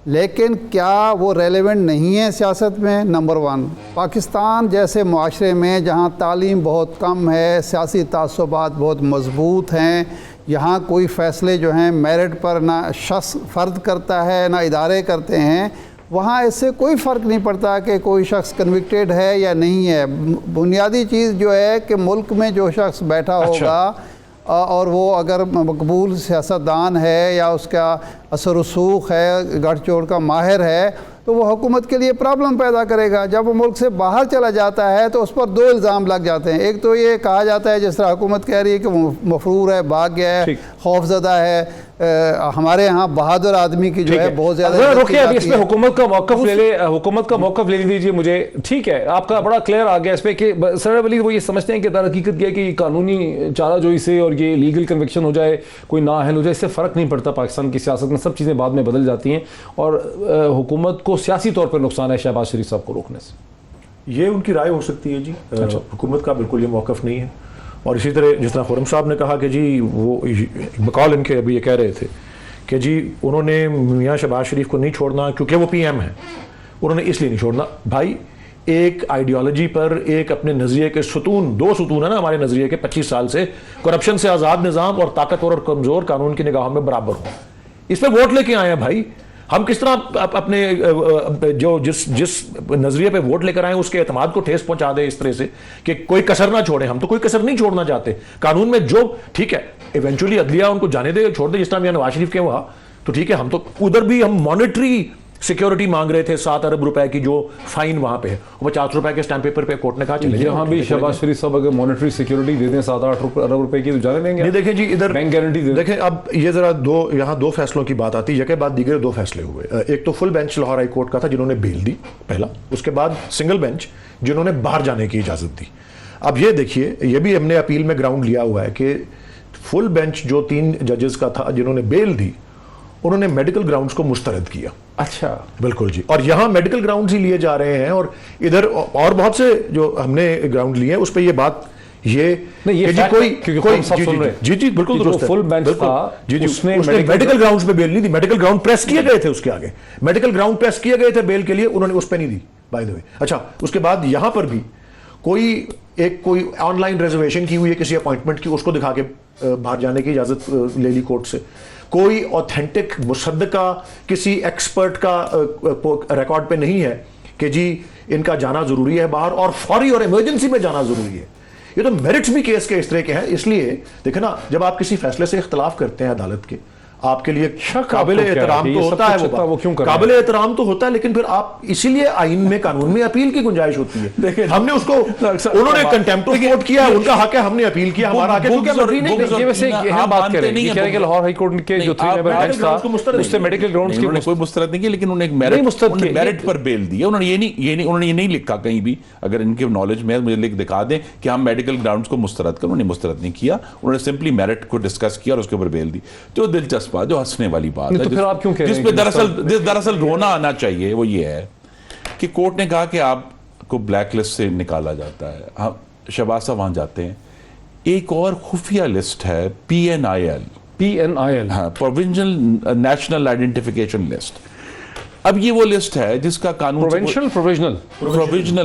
लेकिन क्या वो रेलेवेंट नहीं है सियासत में? नंबर वन, पाकिस्तान जैसे मुआशरे में जहाँ तालीम बहुत कम है, सियासी तासुबात बहुत मजबूत हैं, यहाँ कोई फ़ैसले जो हैं मेरिट पर ना शख्स फ़र्द करता है ना इदारे करते हैं, वहाँ इससे कोई फ़र्क नहीं पड़ता कि कोई शख्स कन्विक्टेड है या नहीं है। बुनियादी चीज़ जो है कि मुल्क में जो शख्स बैठा होगा और वो अगर मकबूल सियासतदान है या उसका असर रसूख है, गठजोड़ का माहिर है, तो वो हुकूमत के लिए प्रॉब्लम पैदा करेगा। जब वो मुल्क से बाहर चला जाता है तो उस पर दो इल्ज़ाम लग जाते हैं। एक तो ये कहा जाता है, जिस तरह हुकूमत कह रही है कि वो मफरूर है, भाग गया है, खौफजदा है। हमारे यहाँ बहादुर आदमी की जो है बहुत ज़्यादा रुकिए, अभी इसमें हुकूमत का मौक़िफ़ ले ले, हुकूमत का मौक़िफ़ ले लीजिए मुझे। ठीक है, आपका बड़ा क्लियर आ गया इस पर कि सर वली वो ये समझते हैं कि दर हकीकत ये कि कानूनी चाराजोई से और ये लीगल कन्विक्शन हो जाए, कोई नाअहल हो जाए, इससे फ़र्क नहीं पड़ता पाकिस्तान की सियासत में, सब चीज़ें बाद में बदल जाती हैं और हुकूमत को सियासी तौर पर नुकसान है शहबाज शरीफ साहब को रोकने से। ये उनकी राय हो सकती है जी। हुकूमत का बिल्कुल ये मौक़िफ़ नहीं है। और इसी तरह जिस तरह खुर्रम साहब ने कहा कि जी वो बकौल इनके अभी ये कह रहे थे कि जी उन्होंने मियां शहबाज शरीफ को नहीं छोड़ना क्योंकि वो पीएम है, उन्होंने इसलिए नहीं छोड़ना। भाई एक आइडियोलॉजी पर, एक अपने नज़रिए के सुतून, दो सुतून है ना हमारे नज़रिए के 25 साल से, करप्शन से आज़ाद निज़ाम और ताकतवर और कमज़ोर कानून की निगाहों में बराबर हो। इस पर वोट लेके आए हैं भाई। हम किस तरह अपने जो जिस नजरिए पे वोट लेकर आए उसके एतमाद को ठेस पहुंचा दे इस तरह से कि कोई कसर ना छोड़े। हम तो कोई कसर नहीं छोड़ना चाहते कानून में। जो ठीक है, इवेंचुअली अदलिया उनको जाने दे, छोड़ दे, जिस तरह मियां नवाज शरीफ के वहां, तो ठीक है। हम तो उधर भी हम मॉनेटरी सिक्योरिटी मांग रहे थे, 7 अरब रुपए की जो फाइन वहां पे है, 50 रुपए के स्टैंप पेपर पे कोर्ट ने कहा चले यहाँ भी शहबाज शरीफ साहब अगर मॉनेटरी सिक्योरिटी दे दें 7-8 अरब रुपए की तो जाने देंगे? नहीं, देखें जी इधर बैंक गारंटी दे देखें। अब ये जरा यहाँ दो फैसलों की बात आती है, यके बाद दीगर 2 फैसले हुए। एक तो full bench Lahore high court का था जिन्होंने बेल दी पहला, उसके बाद सिंगल बेंच जिन्होंने बाहर जाने की इजाजत दी। अब ये देखिए, ये भी हमने अपील में ग्राउंड लिया हुआ है कि फुल बेंच जो 3 जजेस का था जिन्होंने बेल दी, उन्होंने मेडिकल ग्राउंड्स को मुस्तरद किया। अच्छा, बिल्कुल जी। और यहाँ मेडिकल ग्राउंड्स ही लिए जा रहे हैं और इधर और बहुत से जो हमने ग्राउंड लिए हैं उस पर ये बात ये नहीं, ये जी कोई जी बिल्कुल दुरुस्त है। फुल बेंच था, जी उसने मेडिकल ग्राउंड्स पे बेल नहीं दी। मेडिकल ग्राउंड प्रेस किए गए थे उसके आगे, मेडिकल ग्राउंड प्रेस किए गए थे बेल के लिए, उन्होंने उस पर नहीं दी बाय द वे। अच्छा, उसके बाद यहाँ पर भी कोई ऑनलाइन रिजर्वेशन की हुई है किसी अपॉइंटमेंट की, उसको दिखा के बाहर जाने की इजाजत ले ली कोर्ट से। कोई ऑथेंटिक मुसद्दका किसी एक्सपर्ट का रिकॉर्ड पे नहीं है कि जी इनका जाना जरूरी है बाहर और फौरी और इमरजेंसी में जाना जरूरी है। ये तो मेरिट्स भी केस के इस तरह के हैं। इसलिए देखे ना, जब आप किसी फैसले से इख्तलाफ करते हैं अदालत के, आपके लिए काबिल एहतराम तो होता है, वो क्यों काबिल एहतराम तो होता है, लेकिन फिर आप इसीलिए आइन में कानून में अपील की गुंजाइश होती है। देखिए हमने उसको, उन्होंने कंटेम्प्ट ऑफ कोर्ट किया, उनका हक है, हमने अपील किया, हमारा हक है। ये वैसे हम बात कर रहे हैं कि लाहौर हाई कोर्ट के जो 3 मेंबर बेंच था उससे मेडिकल ग्राउंड्स की कोई मुस्तरद नहीं किया, लेकिन उन्होंने मेरिट पर बेल दी है। उन्होंने ये नहीं लिखा कहीं भी, अगर इनके नॉलेज में मुझे लिख दिखा दें कि हम मेडिकल ग्राउंड्स को मुस्तरद कर, उन्होंने मुस्तरद नहीं किया। उन्होंने सिंपली मेरिट को डिस्कस किया और उसके ऊपर बेल दी। जो दिलचस्प बात, जो हंसने वाली बात है, तो फिर आप क्यों कह रहे हैं जिस दरअसल रोना आना चाहिए वो ये है कि कोर्ट ने कहा कि आपको ब्लैक लिस्ट से निकाला जाता है। हाँ, शहबाज साहब वहां जाते हैं, एक और खुफिया लिस्ट है PNIL, हाँ, प्रोविजनल नेशनल आइडेंटिफिकेशन लिस्ट। अब ये वो लिस्ट है जिसका कानून प्रोविजनल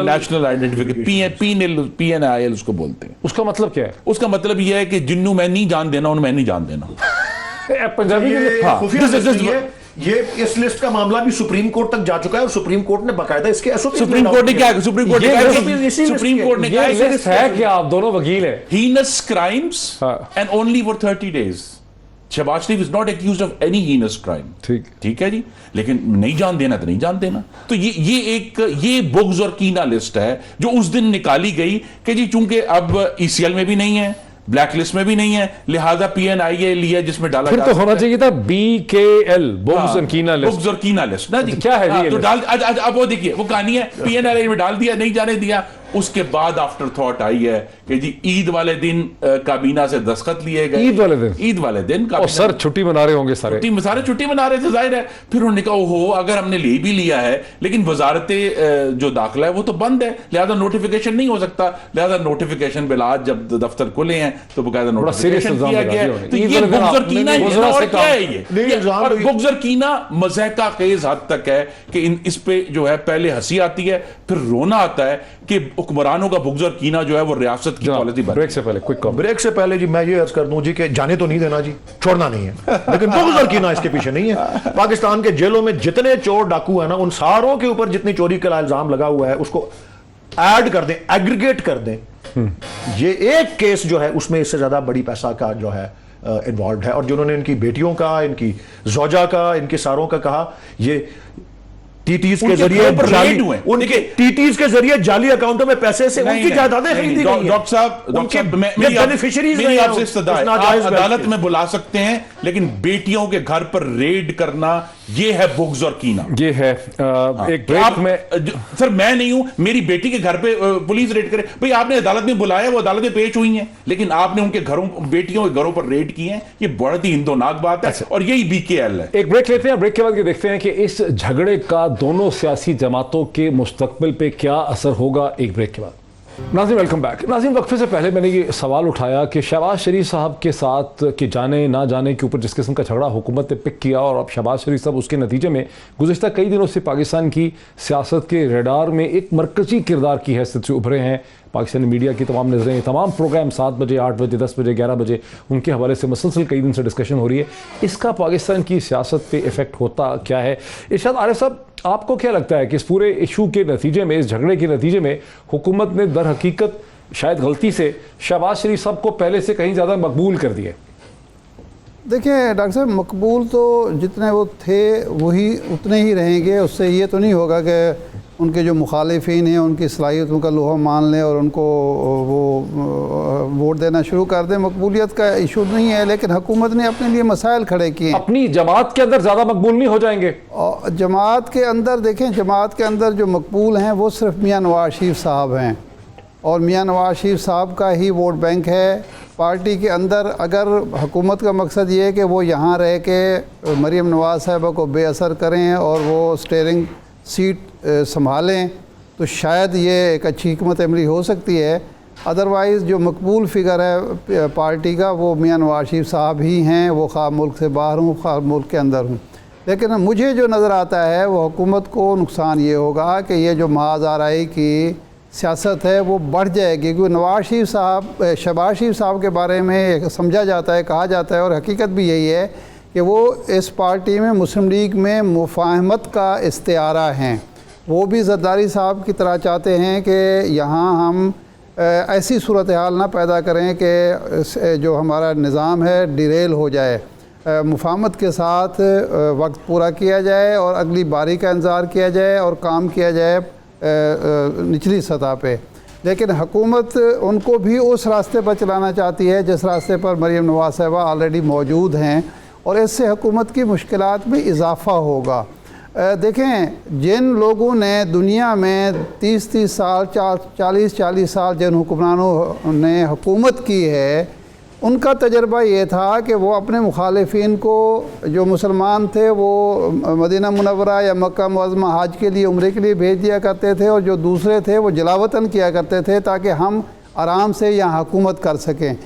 नेशनल आइडेंटिफिकेशन PNIL उसको बोलते हैं। उसका मतलब क्या है? उसका मतलब यह है कि जिन्नू मैं नहीं जान देना, उन्हें मैं नहीं जान देना। पंजाबी ये इस लिस्ट का मामला भी सुप्रीम कोर्ट तक जा चुका है और सुप्रीम कोर्ट ने बाकायदा इसके एसओपी सुप्रीम कोर्ट ने कहा है कि आप दोनों वकील हैं। Heinous crimes and only for 30 days। Shahbaz Sharif is not accused of any heinous crime. ठीक है जी, लेकिन नहीं जान देना तो नहीं जान देना। तो ये बुग्ज और कीना लिस्ट है जो उस दिन निकाली गई कि जी चूंकि अब ECL में भी नहीं है, ब्लैक लिस्ट में भी नहीं है, लिहाजा PNIA लिया जिसमें डाला फिर तो होना चाहिए था BKL, बुग्स और कीना लिस्ट। बुग्स और कीना लिस्ट ना जी, क्या है तो डाल अब वो देखिए वो कहानी है, PNIA में डाल दिया, नहीं जाने दिया, उसके बाद आफ्टर थॉट आई है कि जी ईद वाले दिन काबीना से दस्तखत लिए गए। ईद वाले दिन? ईद वाले दिन और सर छुट्टी मना रहे होंगे सारे छुट्टी मना रहे थे, जाहिर है। फिर उन्होंने कहा ओहो अगर हमने ले भी लिया है लेकिन वजारत जो दाखिला है वो तो बंद है, लिहाजा नोटिफिकेशन नहीं हो सकता, लिहाजा नोटिफिकेशन बिल आज जब दफ्तर खुले हैं तो बकायदा नोटिफिकेशन किया गया है। तो ये बुग़्ज़ कीना और क्या है ये? और बुग़्ज़ कीना मज़ाक़ा खेज़ हद तक है कि इस पे जो है पहले हंसी आती है फिर रोना आता है कि हुक्मरानों का बुग़्ज़ कीना जो है वो रियासत की पॉलिसी। ब्रेक से पहले क्विक ब्रेक से पहले जी मैं ये अर्ज कर दूं जी कि जाने तो नहीं देना जी, छोड़ना नहीं है, लेकिन बुग़्ज़ और कीना इसके पीछे नहीं है। पाकिस्तान के जेलों में जितने चोर डाकू है ना, उन सारों के ऊपर जितनी चोरी का इल्जाम लगा हुआ है उसको ऐड कर दें, एग्रीगेट कर दें। ये एक केस जो है उसमें इससे ज्यादा बड़ी पैसा का जो है इन्वॉल्व है। और जिन्होंने इनकी बेटियों का, इनकी जोजा का, इनके सारों का कहा, ये टीटीज के जरिए उनके टीटीज के जरिए जाली अकाउंटों में पैसे से उनकी जायदादें खरीदी गई। डॉक्टर साहब मेरी आपसे इस्तदा है, आप अदालत में बुला सकते हैं लेकिन बेटियों के घर पर रेड करना ये है बुग़्ज़ और कीना। ये है एक ब्रेक में सर मैं नहीं हूं, मेरी बेटी के घर पे पुलिस रेड करे, भाई आपने अदालत में बुलाया, वो अदालत में पेश हुई हैं, लेकिन आपने उनके घरों, बेटियों के घरों पर रेड किए हैं, ये बहुत ही हिंदोनाक बात है। और यही BKL है। एक ब्रेक लेते हैं, ब्रेक के बाद ये देखते हैं कि इस झगड़े का दोनों सियासी जमातों के मुस्तकबिल पे क्या असर होगा। एक ब्रेक के बाद नाज़रीन वेलकम बैक। नाज़रीन वक्फे से पहले मैंने ये सवाल उठाया कि शहबाज शरीफ साहब के साथ कि जाने ना जाने के ऊपर जिस किस्म का झगड़ा हुकूमत ने पिक किया और अब शहबाज शरीफ साहब उसके नतीजे में गुज़िश्ता कई दिनों से पाकिस्तान की सियासत के रडार में एक मरकज़ी किरदार की हैसियत से उभरे हैं। पाकिस्तानी मीडिया की तमाम नज़रें, तमाम प्रोग्राम 7 बजे, 8 बजे, 10 बजे, 11 बजे उनके हवाले से मुसलसल कई दिन से डिस्कशन हो रही है। इसका पाकिस्तान की सियासत पे इफ़ेक्ट होता क्या है? इरशाद आरिफ साहब, आपको क्या लगता है कि इस पूरे इशू के नतीजे में, इस झगड़े के नतीजे में हुकूमत ने दर हकीकत शायद गलती से शहबाज शरीफ साहब को पहले से कहीं ज़्यादा मकबूल कर दिए? देखिए डॉक्टर साहब, मकबूल तो जितने वो थे वही उतने ही रहेंगे। उससे ये तो नहीं होगा कि उनके जो मुखालिफिन हैं उनकी सलाहियतों का लोहा मान लें और उनको वो वोट देना शुरू कर दें। मकबूलियत का इशू नहीं है, लेकिन हुकूमत ने अपने लिए मसाइल खड़े किए। अपनी जमात के अंदर ज़्यादा मकबूल नहीं हो जाएंगे? और जमात के अंदर देखें, जमात के अंदर जो मकबूल हैं वो सिर्फ मियाँ नवाज शरीफ साहब हैं और मियाँ नवाज शरीफ साहब का ही वोट बैंक है। पार्टी के अंदर अगर हुकूमत का मकसद ये है कि वो यहाँ रह के मरीम नवाज साहबा को बेअसर करें और वो स्टीयरिंग सीट संभालें तो शायद ये एक अच्छी हिकमत अमली हो सकती है। अदरवाइज़ जो मकबूल फ़िगर है पार्टी का वो मियाँ नवाज शरीफ साहब ही हैं, वो खा मुल्क से बाहर हूँ खा मुल्क के अंदर हूँ। लेकिन मुझे जो नज़र आता है वो हुकूमत को नुकसान ये होगा कि ये जो महाज़ाराई की सियासत है वो बढ़ जाएगी, क्योंकि नवाज शरीफ साहब, शहबाज शरीफ साहब के बारे में समझा जाता है, कहा जाता है और हकीकत भी यही है कि वो इस पार्टी में मुस्लिम लीग में मुफाहमत का इस्तिआरा हैं। वो भी ज़रदारी साहब की तरह चाहते हैं कि यहाँ हम ऐसी सूरत हाल ना पैदा करें कि जो हमारा निज़ाम है डिरेल हो जाए। मुफाहमत के साथ वक्त पूरा किया जाए और अगली बारी का इंतज़ार किया जाए और काम किया जाए निचली सतह पे। लेकिन हुकूमत उनको भी उस रास्ते पर चलाना चाहती है जिस रास्ते पर मरीम नवाज साहबा ऑलरेडी मौजूद हैं और इससे हुकूमत की मुश्किलात में इजाफ़ा होगा। देखें, जिन लोगों ने दुनिया में 30-30 साल 40-40 साल जिन हुक्मरानों ने हुकूमत की है उनका तजर्बा ये था कि वो अपने मुखालिफिन को, जो मुसलमान थे वो मदीना मुनव्वरा या मक्का मुअज़्ज़मा हज के लिए, उम्रे के लिए भेज दिया करते थे और जो दूसरे थे वो जलावतन किया करते थे ताकि हम आराम से यहाँ हुकूमत कर सकें।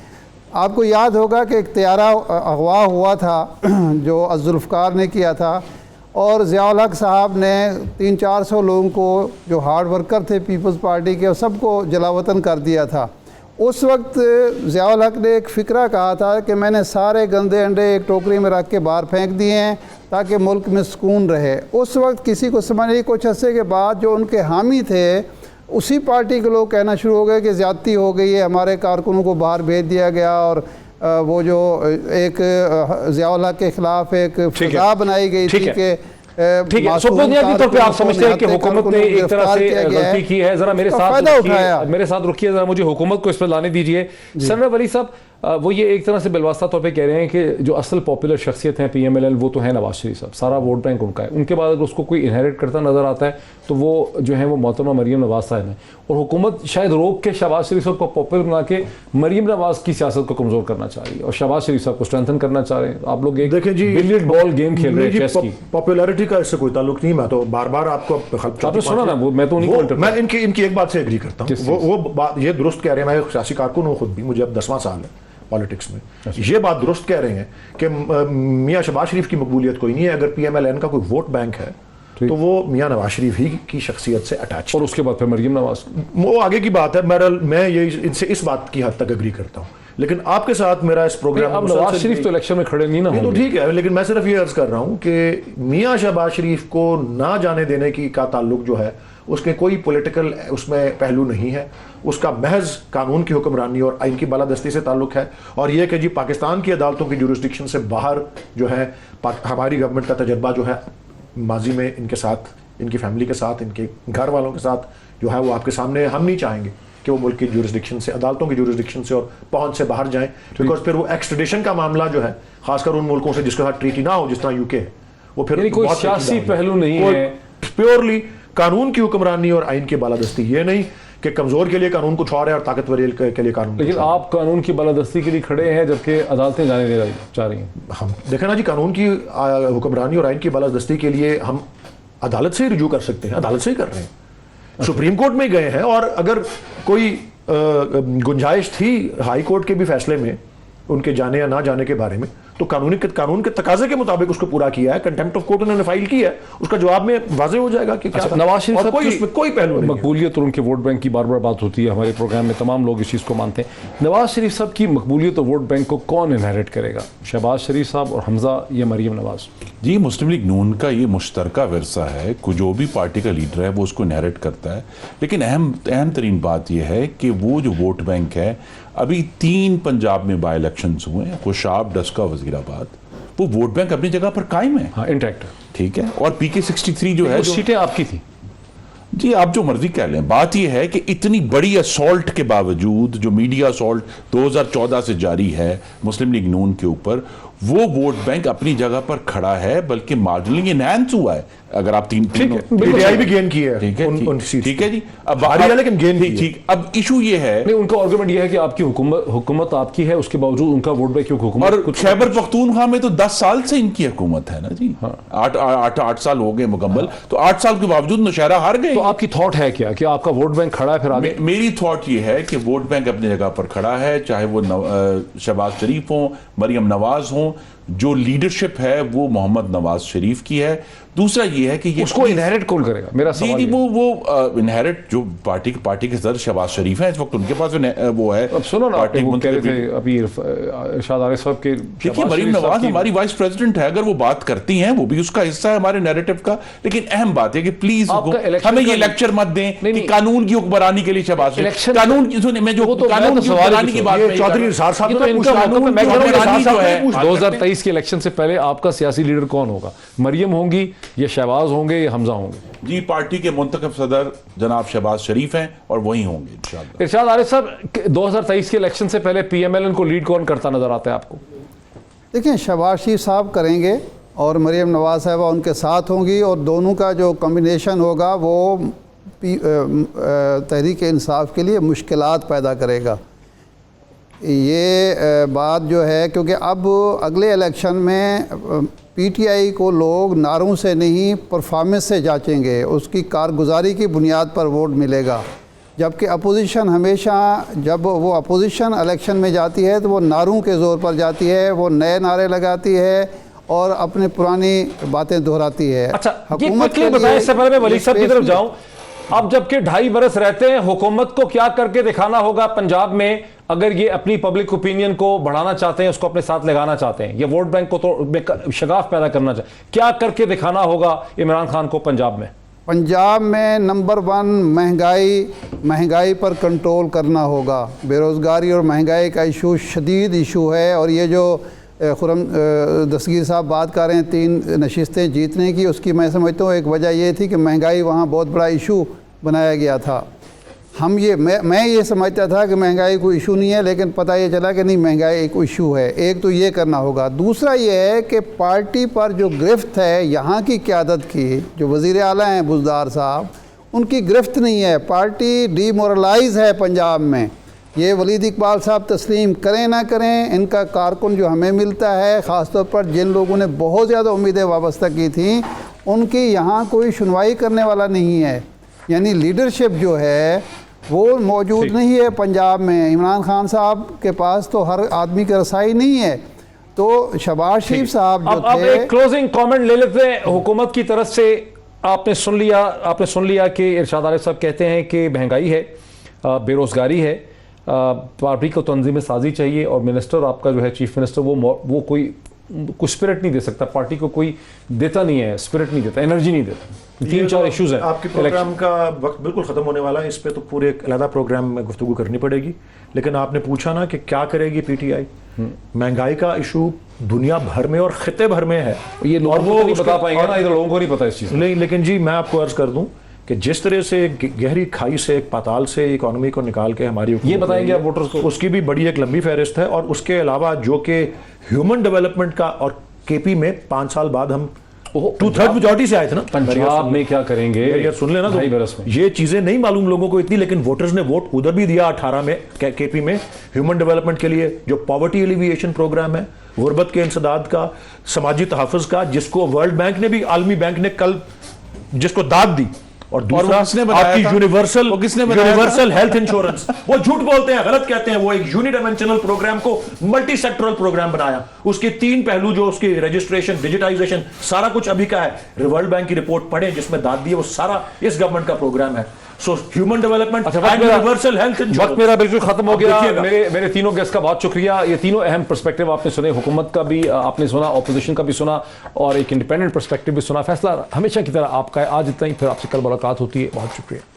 आपको याद होगा कि एक तैयारा अगवा हुआ था जो जुल्फ़िकार ने किया था और ज़ियाउल हक साहब ने 300-400 लोगों को जो हार्ड वर्कर थे पीपल्स पार्टी के सबको जलावतन कर दिया था। उस वक्त ज़ियाउल हक ने एक फ़िक्रा कहा था कि मैंने सारे गंदे अंडे एक टोकरी में रख के बाहर फेंक दिए हैं ताकि मुल्क में सुकून रहे। उस वक्त किसी को समझ नहीं, कुछ अरसे के बाद जो उनके हामी थे उसी पार्टी के लोग कहना शुरू हो गए कि ज़्यादती हो गई है, हमारे कारकुनों को बाहर भेज दिया गया और वो जो एक ज़ियाउल हक के ख़िलाफ़ एक फिज़ा बनाई गई थी कि ठीक है, सो बुनियादी तौर पे आप समझते हैं कि हुकूमत ने एक तरह से गलती की है। जरा मेरे साथ रुकिए, जरा मुझे हुकूमत को इस पर लाने दीजिए। सरवर वली साहब, वो ये एक तरह से बिलवास्ता तौर पे कह रहे हैं कि जो असल पॉपुलर शख्सियत हैं PMLN वो तो है नवाज शरीफ साहब, सारा वोट बैंक उनका है। उनके बाद अगर उसको कोई इनहेरिट करता नज़र आता है तो वो जो है वो मोहतरमा मरीम नवाज साहब हैं, और हुकूमत शायद रोक के शहबाज शरीफ साहब को पॉपुलर बना के मरीम नवाज की सियासत को कमज़ोर करना चाह रही है और शहबाज शरीफ साहब को स्ट्रेंथन करना चाह रहे हैं। आप लोग एक देखें जी, बिलियर्ड बॉल गेम खेल रहे हैं चेस की। पॉपुलैरिटी का इससे कोई ताल्लुक नहीं। मैं तो बार बार आपको आपने सुना ना, मैं तो मैं इनकी एक बात से एग्री करता हूँ। वो बात ये दुरुस्त कह रहे हैं, मैं एक सियासी कारकुन हूँ खुद भी, मुझे अब 10वां साल है पॉलिटिक्स में। ये बात दुरुस्त कह रहे हैं कि मियां शहबाज शरीफ की मकबूलियत कोई नहीं है। अगर PMLN का कोई वोट बैंक है तो वो मियां नवाज शरीफ ही की शख्सियत से अटैच, और उसके बाद फिर मरीम नवाज, वो आगे की बात है। मैं ये इनसे इस बात की हद तक एग्री करता हूँ, लेकिन आपके साथ मेरा इस प्रोग्राम अब नवाज शरीफ तो इलेक्शन में खड़े नहीं ना होंगे, तो ठीक है, लेकिन मैं सिर्फ ये अर्ज कर रहा हूँ कि मियां शहबाज शरीफ को ना जाने देने की का ताल्लुक जो है उसके कोई पॉलिटिकल उसमें पहलू नहीं है, उसका महज कानून की हुक्मरानी और आइन की बालादस्ती से ताल्लुक है। और यह कि जी पाकिस्तान की अदालतों की जुरिस्डिक्शन से बाहर जो है हमारी गवर्नमेंट का तजर्बा जो है माजी में इनके साथ, इनकी फैमिली के साथ, इनके घर वालों के साथ जो है वो आपके सामने। हम नहीं चाहेंगे कि वो मुल्क की जुरिस्डिक्शन से, अदालतों की जुरिस्डिक्शन से और पहुंच से बाहर जाएं, बिकॉज फिर वो एक्सट्रेडिशन का मामला जो है खासकर उन मुल्कों से जिसके साथ ट्रीटी ना हो जिस तरह UK है, वो फिर कोई सियासी पहलू नहीं है, प्योरली कानून की हुक्मरानी और आइन की बालादस्ती। ये नहीं कि कमजोर के लिए कानून कुछ और है और ताकतवर के लिए कानून। लेकिन आप कानून की बालादस्ती के लिए खड़े हैं जबकि अदालतें जाने दे चाह रही हैं। हम देखें ना जी, कानून की हुक्मरानी और आइन की बालादस्ती के लिए हम अदालत से ही रुजू कर सकते हैं, अदालत से ही कर रहे हैं, सुप्रीम कोर्ट में गए हैं। और अगर कोई गुंजाइश थी हाई कोर्ट के भी फैसले में उनके जाने या ना जाने के बारे में, तो कानून के तकाजे के मुताबिक उसको पूरा किया है, कंटेम्प्ट ऑफ कोर्ट उन्होंने फाइल किया है, उसका जवाब में वाजे हो जाएगा कि क्या नवाज शरीफ साहब उसमें कोई पहलू नहीं। मकबूलियत और उनके वोट बैंक की बार बार बात होती है हमारे प्रोग्राम में, तमाम लोग इस चीज़ को मानते हैं। नवाज शरीफ साहब की मकबूलियत और वोट बैंक को कौन इनहेरिट करेगा, शहबाज शरीफ साहब और हमजा या मरीम नवाज? जी, मुस्लिम लीग नून का ये मुश्तरका विरसा है, जो भी पार्टी का लीडर है वो उसको इनहेरिट करता है। लेकिन अहम तरीन बात यह है कि वो जो वोट बैंक है, अभी 3 पंजाब में बाई इलेक्शंस हुए हैं, खुशाब, डस्का, वजीराबाद, वो वोट बैंक अपनी जगह पर कायम है, हाँ, इंटैक्ट, ठीक है। और PK 63 जो है, सीटें आपकी थी जी, आप जो मर्जी कह लें। बात यह है कि इतनी बड़ी असॉल्ट के बावजूद, जो मीडिया असॉल्ट 2014 से जारी है मुस्लिम लीग नून के ऊपर, वो वोट बैंक अपनी जगह पर खड़ा है, बल्कि मार्जिनली एनहांस हुआ है। अगर आप PTI भी गेन की है, ठीक है जी, अब लेकिन गेन ठीक। अब इशू ये है, नहीं, उनका आर्गुमेंट ये है कि आपकी हुकूमत आपकी है, उसके बावजूद उनका वोट बैंक क्यों हुकूमत। और खैबर पख्तूनख्वा में तो 10 साल से इनकी हुकूमत है ना जी, हाँ, 8 साल हो गए मुकम्मल, तो 8 साल के बावजूद नौशहरा हार गए। तो आपकी थॉट है क्या कि आपका वोट बैंक खड़ा है फिर आगे? मेरी थॉट ये है कि वोट बैंक अपनी जगह पर खड़ा है, चाहे वो शहबाज शरीफ हो, मरियम नवाज हो, जो लीडरशिप है वो मोहम्मद नवाज शरीफ की है। दूसरा ये है कि ये उसको इनहेरिट कौन करेगा, मेरा सवाल जी, वो इनहेरिट जो पार्टी के सदर शहबाज शरीफ हैं इस वक्त, उनके पास वो है। अब सुनो ना, पार्टी वो कह रहे थे अभी इरशाद आरिफ साहब के, देखिए मरीम नवाज हमारी वाइस प्रेसिडेंट है, अगर वो बात करती हैं वो भी उसका हिस्सा है हमारे नैरेटिव का। लेकिन अहम बात है कि प्लीज हमें ये लेक्चर मत दें कि कानून की हुक्मरानी के लिए शहबाज शरीफ, कानून की सुने, मैं जो कानून की हुक्मरानी की बात, चौधरी निसार साहब ने 2023 के इलेक्शन से पहले आपका सियासी लीडर कौन होगा? मरियम होंगी या शहबाज होंगे या हमजा होंगे? जी, पार्टी के मुंतखब सदर जनाब शहबाज शरीफ हैं और वही होंगे इंशाअल्लाह। इरशाद आरिफ साहब, 2023 के इलेक्शन से पहले PMLN को लीड कौन करता नजर आता है आपको? देखिए, शहबाज शरीफ साहब करेंगे और मरियम नवाज साहबा उनके साथ होंगी, और दोनों का जो कॉम्बिनेशन होगा वो तहरीक इंसाफ के लिए मुश्किलात पैदा करेगा। ये बात जो है, क्योंकि अब अगले इलेक्शन में PTI को लोग नारों से नहीं परफॉर्मेंस से जांचेंगे, उसकी कारगुजारी की बुनियाद पर वोट मिलेगा। जबकि अपोजिशन हमेशा, जब वो अपोजिशन इलेक्शन में जाती है तो वो नारों के ज़ोर पर जाती है, वो नए नारे लगाती है और अपनी पुरानी बातें दोहराती है। अच्छा, हुकूमत के बताएं, इससे पहले मैं वली साहब की तरफ जाऊं, अब जबकि 2.5 बरस रहते हैं, हुकूमत को क्या करके दिखाना होगा पंजाब में अगर ये अपनी पब्लिक ओपिनियन को बढ़ाना चाहते हैं, उसको अपने साथ लगाना चाहते हैं, ये वोट बैंक को तो शगाफ पैदा करना चाहते हैं, क्या करके दिखाना होगा इमरान खान को पंजाब में? पंजाब में नंबर 1 महंगाई पर कंट्रोल करना होगा। बेरोज़गारी और महंगाई का इशू शदीद इशू है, और ये जो खुरम दस्तगीर साहब बात कर रहे हैं 3 नशिस्तें जीतने की, उसकी मैं समझता हूँ एक वजह ये थी कि महंगाई वहाँ बहुत बड़ा इशू बनाया गया था। मैं ये समझता था कि महंगाई कोई इशू नहीं है, लेकिन पता ये चला कि नहीं, महंगाई एक इशू है। एक तो ये करना होगा। दूसरा ये है कि पार्टी पर जो गिरफ्त है यहाँ की क़यादत की, जो वज़ीर आला हैं बुज़दार साहब, उनकी गिरफ्त नहीं है। पार्टी डीमोरलाइज है पंजाब में। ये वलीद इकबाल साहब तस्लीम करें ना करें, इनका कारकुन जो हमें मिलता है, ख़ास तौर पर जिन लोगों ने बहुत ज़्यादा उम्मीदें वाबस्ता की थी, उनकी यहाँ कोई सुनवाई करने वाला नहीं है। यानी लीडरशिप जो है वो मौजूद नहीं है पंजाब में। इमरान खान साहब के पास तो हर आदमी की रसाई नहीं है। तो शहबाज शरीफ साहब जो अब एक क्लोजिंग कमेंट ले लेते हैं हुकूमत की तरफ से। आपने सुन लिया कि इरशाद आरिफ साहब कहते हैं कि महंगाई है, बेरोज़गारी है, पार्टी को तंजीम साजी चाहिए, और मिनिस्टर आपका जो है चीफ मिनिस्टर वो कोई स्पिरिट नहीं दे सकता, पार्टी को कोई देता नहीं है, स्पिरिट नहीं देता, एनर्जी नहीं देता। 3-4 इश्यूज हैं। आपके प्रोग्राम का वक्त बिल्कुल ख़त्म होने वाला है, इस पे तो पूरे एक अलग प्रोग्राम में गुफ्तगू करनी पड़ेगी। लेकिन आपने पूछा ना कि क्या करेगी पीटीआई। महंगाई का इशू दुनिया भर में और खिते भर में है, ये लोगों को नहीं बता पाएंगे ना, इधर लोगों को नहीं पता इस चीज़। नहीं, लेकिन जी मैं आपको अर्ज कर दूं कि जिस तरह से गहरी खाई से, एक पाताल से इकोनॉमी को निकाल के हमारी ये बताएंगे आप वोटर्स को, उसकी भी बड़ी एक लंबी फहरिस्त है। और उसके अलावा जो कि ह्यूमन डेवलपमेंट का, और केपी में 5 साल बाद हम 2/3 मेजॉरिटी से आए थे ना। पंजाब में क्या करेंगे यार सुन लेना, ढाई बरस में ये चीजें नहीं मालूम लोगों को इतनी, लेकिन वोटर्स ने वोट उधर भी दिया 18 में केपी में ह्यूमन डेवलपमेंट के लिए, जो पॉवर्टी एलिविएशन प्रोग्राम है, गुर्बत के इंसदाद का, समाजी तहफ़्फ़ुज़ का, जिसको वर्ल्ड बैंक ने भी, आलमी बैंक ने कल जिसको दाद दी। और दूसरा आपकी यूनिवर्सल हेल्थ इंश्योरेंस। वो झूठ बोलते हैं, गलत कहते हैं। वो एक यूनिडायमेंशनल प्रोग्राम को मल्टी सेक्टरल प्रोग्राम बनाया। उसके 3 पहलू, जो उसकी रजिस्ट्रेशन, डिजिटाइजेशन, सारा कुछ अभी का है। वर्ल्ड बैंक की रिपोर्ट पढ़े जिसमें दाद दी है, वो सारा इस गवर्नमेंट का प्रोग्राम है। So human development, universal health insurance. वक्त मेरा बिल्कुल खत्म हो गया। मेरे तीनों गेस्ट का बहुत शुक्रिया। ये तीनों अहम पर्सपेक्टिव आपने सुने, हुकूमत का भी आपने सुना, ऑपोजिशन का भी सुना, और एक इंडिपेंडेंट पर्सपेक्टिव भी सुना। फैसला हमेशा की तरह आपका है। आज इतना ही, फिर आपसे कल मुलाकात होती है। बहुत शुक्रिया।